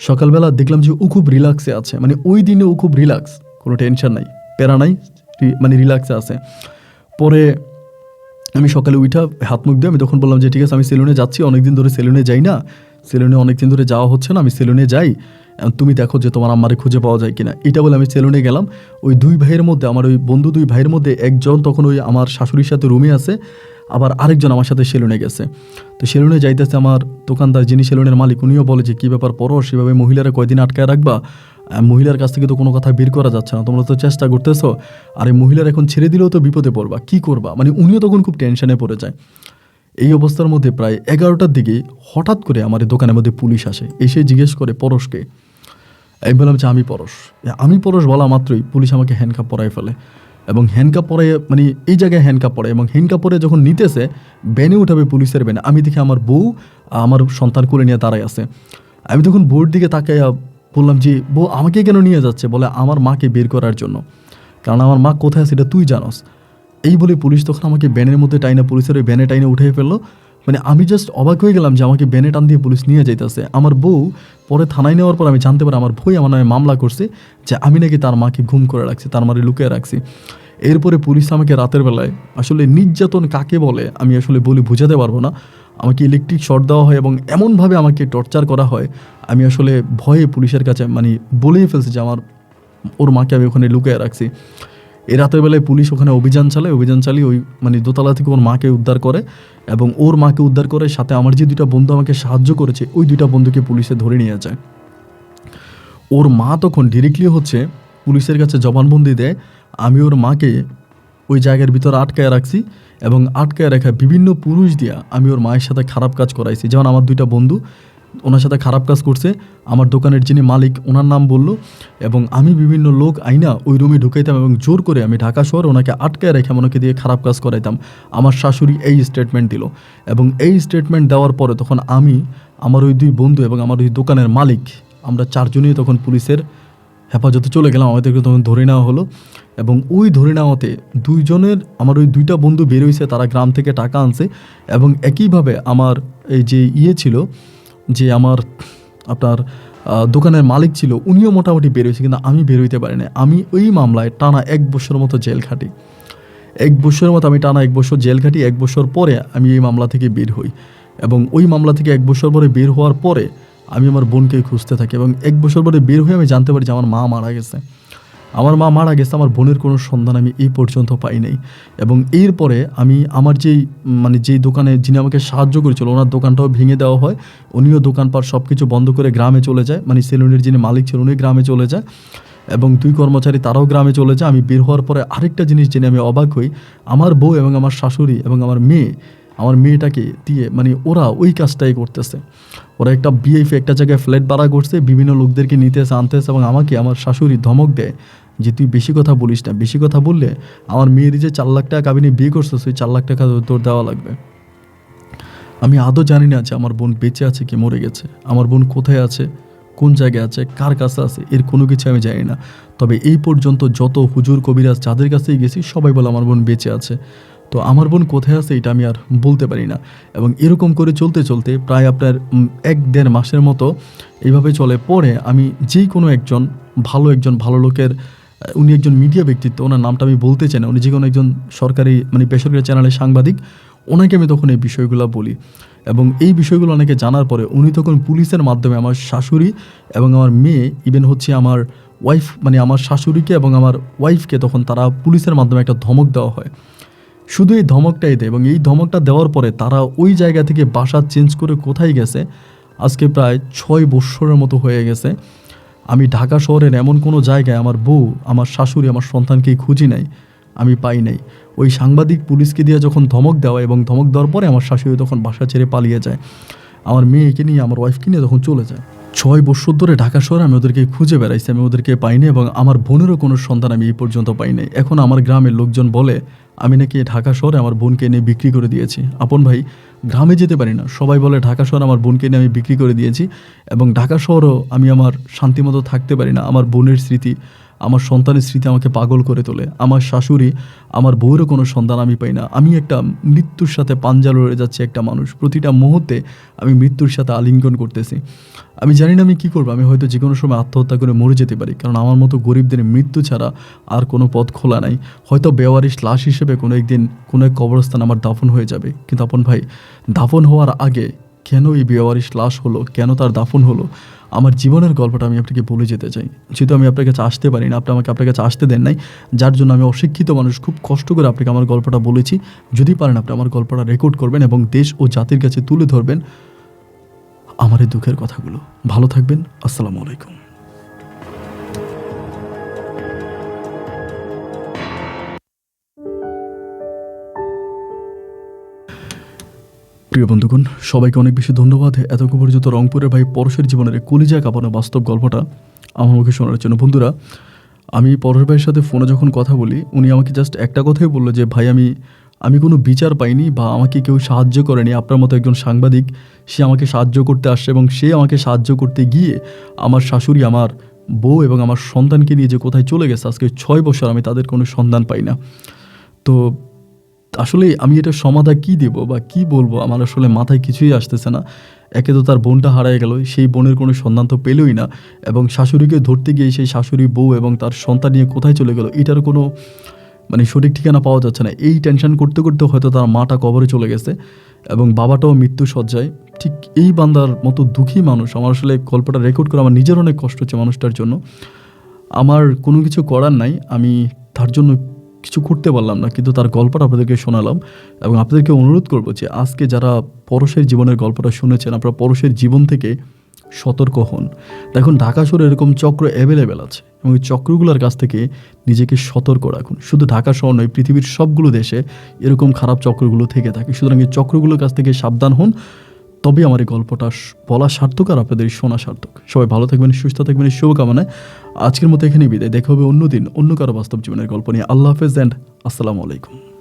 সকালবেলা দেখলাম যে ও খুব রিল্যাক্সে আছে, মানে ওই দিনে ও খুব রিল্যাক্স, কোনো টেনশন নাই, প্যারা নাই, মানে রিল্যাক্সে আছে। পরে আমি সকালে উঠা হাত মুখ দিয়ে আমি তখন বললাম যে ঠিক আছে আমি সেলুনে যাচ্ছি, অনেকদিন ধরে সেলুনে যাই না, সেলুনে অনেকদিন ধরে যাওয়া হচ্ছে না, আমি সেলুনে যাই, তুমি দেখো যে তোমার আম্মারে খুঁজে পাওয়া যায় কিনা। এটা বলে আমি সেলুনে গেলাম। ওই 2 ভাইয়ের মধ্যে, আমার ওই বন্ধু 2 ভাইয়ের মধ্যে একজন তখন ওই আমার শাশুড়ির সাথে রুমে আছে, আবার আরেকজন আমার সাথে সেলুনে গেছে। তো সেলুনে যাইতেছে আমার দোকানদার যিনি সেলুনের মালিক, উনিও বলে যে কী ব্যাপার পরো, সেভাবে মহিলারা কয়দিন আটকায় রাখবা, মহিলার কাছ থেকে তো কোনো কথা বের করা যাচ্ছে না, তোমরা তো চেষ্টা করতেছো, আর এই মহিলার এখন ছেড়ে দিলেও তো বিপদে পড়বা, কি করবা? মানে উনিও তখন খুব টেনশনে পড়ে যায়। এই অবস্থার মধ্যে প্রায় 11টার দিকে হঠাৎ করে আমার এই দোকানের মধ্যে পুলিশ আসে, এসে জিজ্ঞেস করে পরশকে। আমি বললাম যে আমি পরশ। আমি পরশ বলা মাত্রই পুলিশ আমাকে হ্যান্ডকাপ পরাই ফেলে, এবং হ্যান্ডকাপ পরে মানে এই জায়গায় হ্যান্ডকাপ পরে, এবং হ্যান্ডকাপ পরে যখন নিতেছে ব্যানে উঠাবে পুলিশের ব্যানে, আমি দেখি আমার বউ আমার সন্তান কোলে নিয়ে দাঁড়ায় আছে। আমি তখন বউর দিকে তাকাইয়া বললাম যে বউ আমাকে কেন নিয়ে যাচ্ছে? বলে আমার মাকে বের করার জন্য, কারণ আমার মা কোথায় আছে এটা তুই জানোস। এই বলে পুলিশ তখন আমাকে ব্যানের মধ্যে টাইনা, পুলিশের ওই ব্যানে টাইনে উঠে ফেললো। মানে আমি জাস্ট অবাক হয়ে গেলাম যে আমাকে ব্যানে টান দিয়ে পুলিশ নিয়ে যাইতেছে। আমার বউ পরে থানায় নেওয়ার পর আমি জানতে পারি আমার বই আমার নামে মামলা করছে যে আমি নাকি তার মাকে ঘুম করে রাখছি, তার মারে লুকিয়ে রাখছি। এরপরে পুলিশ আমাকে রাতের বেলায়, আসলে নির্যাতন কাকে বলে আমি আসলে বলে বোঝাতে পারবো না, আমাকে ইলেকট্রিক শর্ট দেওয়া হয় এবং এমনভাবে আমাকে টর্চার করা হয়, আমি আসলে ভয়ে পুলিশের কাছে মানে বলেই ফেলছি যে আমার ওর মাকে আমি ওখানে লুকিয়ে রাখছি। এই রাতের বেলায় পুলিশ ওখানে অভিযান চালিয়ে ওই মানে দোতলা থেকে ওর মাকে উদ্ধার করে, এবং ওর মাকে উদ্ধার করে সাথে আমার যে 2টা বন্ধু আমাকে সাহায্য করেছে ওই 2টা বন্ধুকে পুলিশে ধরে নিয়ে যায়। ওর মা তখন ডিরেক্টলি হচ্ছে পুলিশের কাছে জবানবন্দি দেয়, আমি ওর মাকে ওই জায়গার ভিতরে আটকায় রাখছি, এবং আটকায় রাখা বিভিন্ন পুরুষ দিয়া আমি ওর মায়ের সাথে খারাপ কাজ করাইছি। যেমন আমার 2টা বন্ধু ওনার সাথে খারাপ কাজ করছে, আমার দোকানের যিনি মালিক ওনার নাম বলল, এবং আমি বিভিন্ন লোক আইনা ওই রুমে ঢুকাইতাম এবং জোর করে আমি ঢাকা শহর ওনাকে আটকায় রেখে ওনাকে দিয়ে খারাপ কাজ করাইতাম। আমার শাশুড়ি এই স্টেটমেন্ট দিল, এবং এই স্টেটমেন্ট দেওয়ার পরে তখন আমি, আমার ওই 2 বন্ধু এবং আমার ওই দোকানের মালিক, আমরা 4 জনই তখন পুলিশের হেফাজতে চলে গেলাম। আমাদেরকে তখন ধরে নেওয়া হলো, এবং ওই ধরে নেওয়াতে 2 জনের আমার ওই 2টা বন্ধু বের হয়েছে, তারা গ্রাম থেকে টাকা আনছে, এবং একইভাবে আমার এই যে ছিল যে আমার আপনার দোকানের মালিক ছিল উনিও মোটামুটি বের হয়েছে, কিন্তু আমি বের হইতে পারি না। আমি ওই মামলায় টানা 1 বছরের মতো জেল খাটি, 1 বছরের মতো আমি টানা 1 বছর জেল খাটি। 1 বছর পরে আমি এই মামলা থেকে বের হই, এবং ওই মামলা থেকে 1 বছর পরে বের হওয়ার পরে আমি আমার বোনকে খুঁজতে থাকি, এবং 1 বছর পরে বের হয়ে আমি জানতে পারি যে আমার মা মারা গেছে। আমার মা মারা গেছে, আমার বোনের কোনো সন্ধান আমি এই পর্যন্ত পাই নাই। এবং এরপরে আমি আমার যেই দোকানে যিনি আমাকে সাহায্য করেছিল ওনার দোকানটাও ভেঙে দেওয়া হয়, উনিও দোকানপাট সব কিছু বন্ধ করে গ্রামে চলে যায়, মানে সেলুনের যিনি মালিক ছিল উনি গ্রামে চলে যায়, এবং 2 কর্মচারী তারাও গ্রামে চলে যায়। আমি বের হওয়ার পরে আরেকটা জিনিস জেনে আমি অবাক হই, আমার বউ এবং আমার শাশুড়ি এবং আমার মেয়েটাকে দিয়ে মানে ওরা ওই কাজটাই করতেছে। ওরা একটা বিএফে একটা জায়গায় ফ্ল্যাট ভাড়া করছে, বিভিন্ন লোকদেরকে নিতেছে আনতেছে, এবং আমাকে আমার শাশুড়ি ধমক দেয় যে তুই বেশি কথা বলিস না, বেশি কথা বললে আমার মেয়ের যে 4 লাখ টাকা কাবিনে বিয়ে করছিস ওই 4 লাখ টাকা তোর দেওয়া লাগবে। আমি আদৌ জানি না যে আমার বোন বেঁচে আছে কি মরে গেছে, আমার বোন কোথায় আছে, কোন জায়গায় আছে, কার কাছে আছে, এর কোনো কিছু আমি জানি না। তবে এই পর্যন্ত যত হুজুর কবিরাজ যাদের কাছেই গেছি সবাই বলে আমার বোন বেঁচে আছে। তো আমার বোন কোথায় আছে এটা আমি আর বলতে পারি না। এবং এরকম করে চলতে চলতে প্রায় আপনার 1-1.5 মাসের মতো এইভাবে চলে। পরে আমি যেই কোনো একজন ভালো লোকের, উনি একজন মিডিয়া ব্যক্তিত্ব, ওনার নামটা আমি বলতে চাই না, উনি যে কোনো একজন সরকারি মানে বেসরকারি চ্যানেলের সাংবাদিক, ওনাকে আমি তখন এই বিষয়গুলো বলি, এবং এই বিষয়গুলো অনেকে জানার পরে উনি তখন পুলিশের মাধ্যমে আমার শাশুড়ি এবং আমার মেয়ে, ইভেন হচ্ছে আমার ওয়াইফ, মানে আমার শাশুড়িকে এবং আমার ওয়াইফকে তখন তারা পুলিশের মাধ্যমে একটা ধমক দেওয়া হয়। শুধু এই ধমকটাই দেয় এবং এই ধমকটা দেওয়ার পরে তারা ওই জায়গা থেকে বাসা চেঞ্জ করে কোথায় গেছে আজকে প্রায় 6 বৎসরের মতো হয়ে গেছে। আমি ঢাকা শহরের এমন কোনো জায়গায় আমার বউ, আমার শাশুড়ি, আমার সন্তানকেই খুঁজি নাই, আমি পাই নাই। ওই সাংবাদিক পুলিশকে দিয়ে যখন ধমক দেওয়া এবং ধমক দেওয়ার পরে আমার শাশুড়ি তখন বাসা ছেড়ে পালিয়ে যায়, আমার মেয়েকে নিয়ে, আমার ওয়াইফকে নিয়ে তখন চলে যায়। 6 বছর ধরে ঢাকা শহরে আমি ওদেরকে খুঁজে বেড়াইছি, আমি ওদেরকে পাইনি এবং আমার বোনেরও কোনো সন্তান আমি এই পর্যন্ত পাই নাই। এখন আমার গ্রামের লোকজন বলে আমি নাকি ঢাকা শহরে আমার বোনকে নিয়ে বিক্রি করে দিয়েছি। আপন ভাই, গ্রামে যেতে পারি না, সবাই বলে ঢাকা শহরে আমার বোনকে নিয়ে আমি বিক্রি করে দিয়েছি এবং ঢাকা শহরেও আমি আমার শান্তিমতো থাকতে পারি না। আমার বোনের স্মৃতি, আমার সন্তানের স্মৃতি আমাকে পাগল করে তোলে। আমার শাশুড়ি, আমার বউয়েরও কোনো সন্তান আমি পাই না। আমি একটা মৃত্যুর সাথে পাঞ্জা লড়ে যাচ্ছি একটা মানুষ। প্রতিটা মুহূর্তে আমি মৃত্যুর সাথে আলিঙ্গন করতেছি। আমি জানি না আমি কী করবো। আমি হয়তো যে কোনো সময় আত্মহত্যা করে মরে যেতে পারি, কারণ আমার মতো গরিবদের মৃত্যু ছাড়া আর কোনো পথ খোলা নাই। হয়তো বেওয়ারিশ লাশ হিসেবে কোনো একদিন কোনো এক কবরস্থান আমার দাফন হয়ে যাবে, কিন্তু আপন ভাই, দাফন হওয়ার আগে কেন এই বেওয়ারিশ লাশ হলো, কেন তার দাফন হলো, আমার জীবনের গল্পটা আমি আপনাকে বলে যেতে চাই। যেহেতু আমি আপনার কাছে আসতে পারি না, আপনি আমাকে আপনার কাছে আসতে দেন নাই, যার জন্য আমি অশিক্ষিত মানুষ খুব কষ্ট করে আপনাকে আমার গল্পটা বলেছি। যদি পারেন আপনি আমার গল্পটা রেকর্ড করবেন এবং দেশ ও জাতির কাছে তুলে ধরবেন আমার এই দুঃখের কথাগুলো। ভালো থাকবেন। আসসালামু আলাইকুম। প্রিয় বন্ধুগণ, সবাইকে অনেক বেশি ধন্যবাদ এতক্ষণ পর্যন্ত রংপুরের ভাই পরশের জীবনের কলিজা কাঁপানো বাস্তব গল্পটা আমার মুখে শোনার জন্য। বন্ধুরা, আমি পরশ ভাইয়ের সাথে ফোনে যখন কথা বলি, উনি আমাকে জাস্ট একটা কথাই বললো যে ভাই, আমি কোনো বিচার পাইনি বা আমাকে কেউ সাহায্য করেনি। আপনার মতো একজন সাংবাদিক, সে আমাকে সাহায্য করতে আসছে এবং সে আমাকে সাহায্য করতে গিয়ে আমার শাশুড়ি, আমার বউ এবং আমার সন্তানকে নিয়ে যে কোথায় চলে গেছে, আজকে 6 বছর আমি তাদের কোনো সন্ধান পাই না। তো আসলে আমি এটা সমাধা কী দেবো বা কী বলবো, আমার আসলে মাথায় কিছুই আসতেছে না। একে তো তার বোনটা হারায় গেল, সেই বোনের কোনো সন্ধান তো পেলই না, এবং শাশুড়িকে ধরতে গিয়ে সেই শাশুড়ি, বউ এবং তার সন্তান নিয়ে কোথায় চলে গেল এটার কোনো সঠিক ঠিকানা পাওয়া যাচ্ছে না। এই টেনশন করতে করতে হয়তো তার মাটা কবরে চলে গেছে এবং বাবাটাও মৃত্যু সজ্জায়। ঠিক এই বান্দার মতো দুঃখী মানুষ, আমার আসলে গল্পটা রেকর্ড করে আমার নিজের অনেক কষ্ট হচ্ছে মানুষটার জন্য। আমার কোনো কিছু করার নাই, আমি তার জন্য কিছু করতে পারলাম না, কিন্তু তার গল্পটা আপনাদেরকে শোনালাম এবং আপনাদেরকে অনুরোধ করবো যে আজকে যারা পরশের জীবনের গল্পটা শুনেছেন, আপনারা পরশের জীবন থেকে সতর্ক হন। দেখুন, ঢাকা শহরে এরকম চক্র অ্যাভেলেবেল আছে এবং এই চক্রগুলোর কাছ থেকে নিজেকে সতর্ক রাখুন। শুধু ঢাকা শহর নয়, পৃথিবীর সবগুলো দেশে এরকম খারাপ চক্রগুলো থেকে থাকে। সুতরাং এই চক্রগুলোর কাছ থেকে সাবধান হন, তবে আমার এই গল্পটা বলা সার্থক আর আপনাদের শোনা সার্থক। সবাই ভালো থাকবেন, সুস্থ থাকবেন, এই শুভকামনায় আজকের মতো এখানেই বিদায়। দেখা হবে অন্য দিন অন্য কারো বাস্তব জীবনের গল্প নিয়ে। আল্লাহ হাফেজ অ্যান্ড আসসালামু আলাইকুম।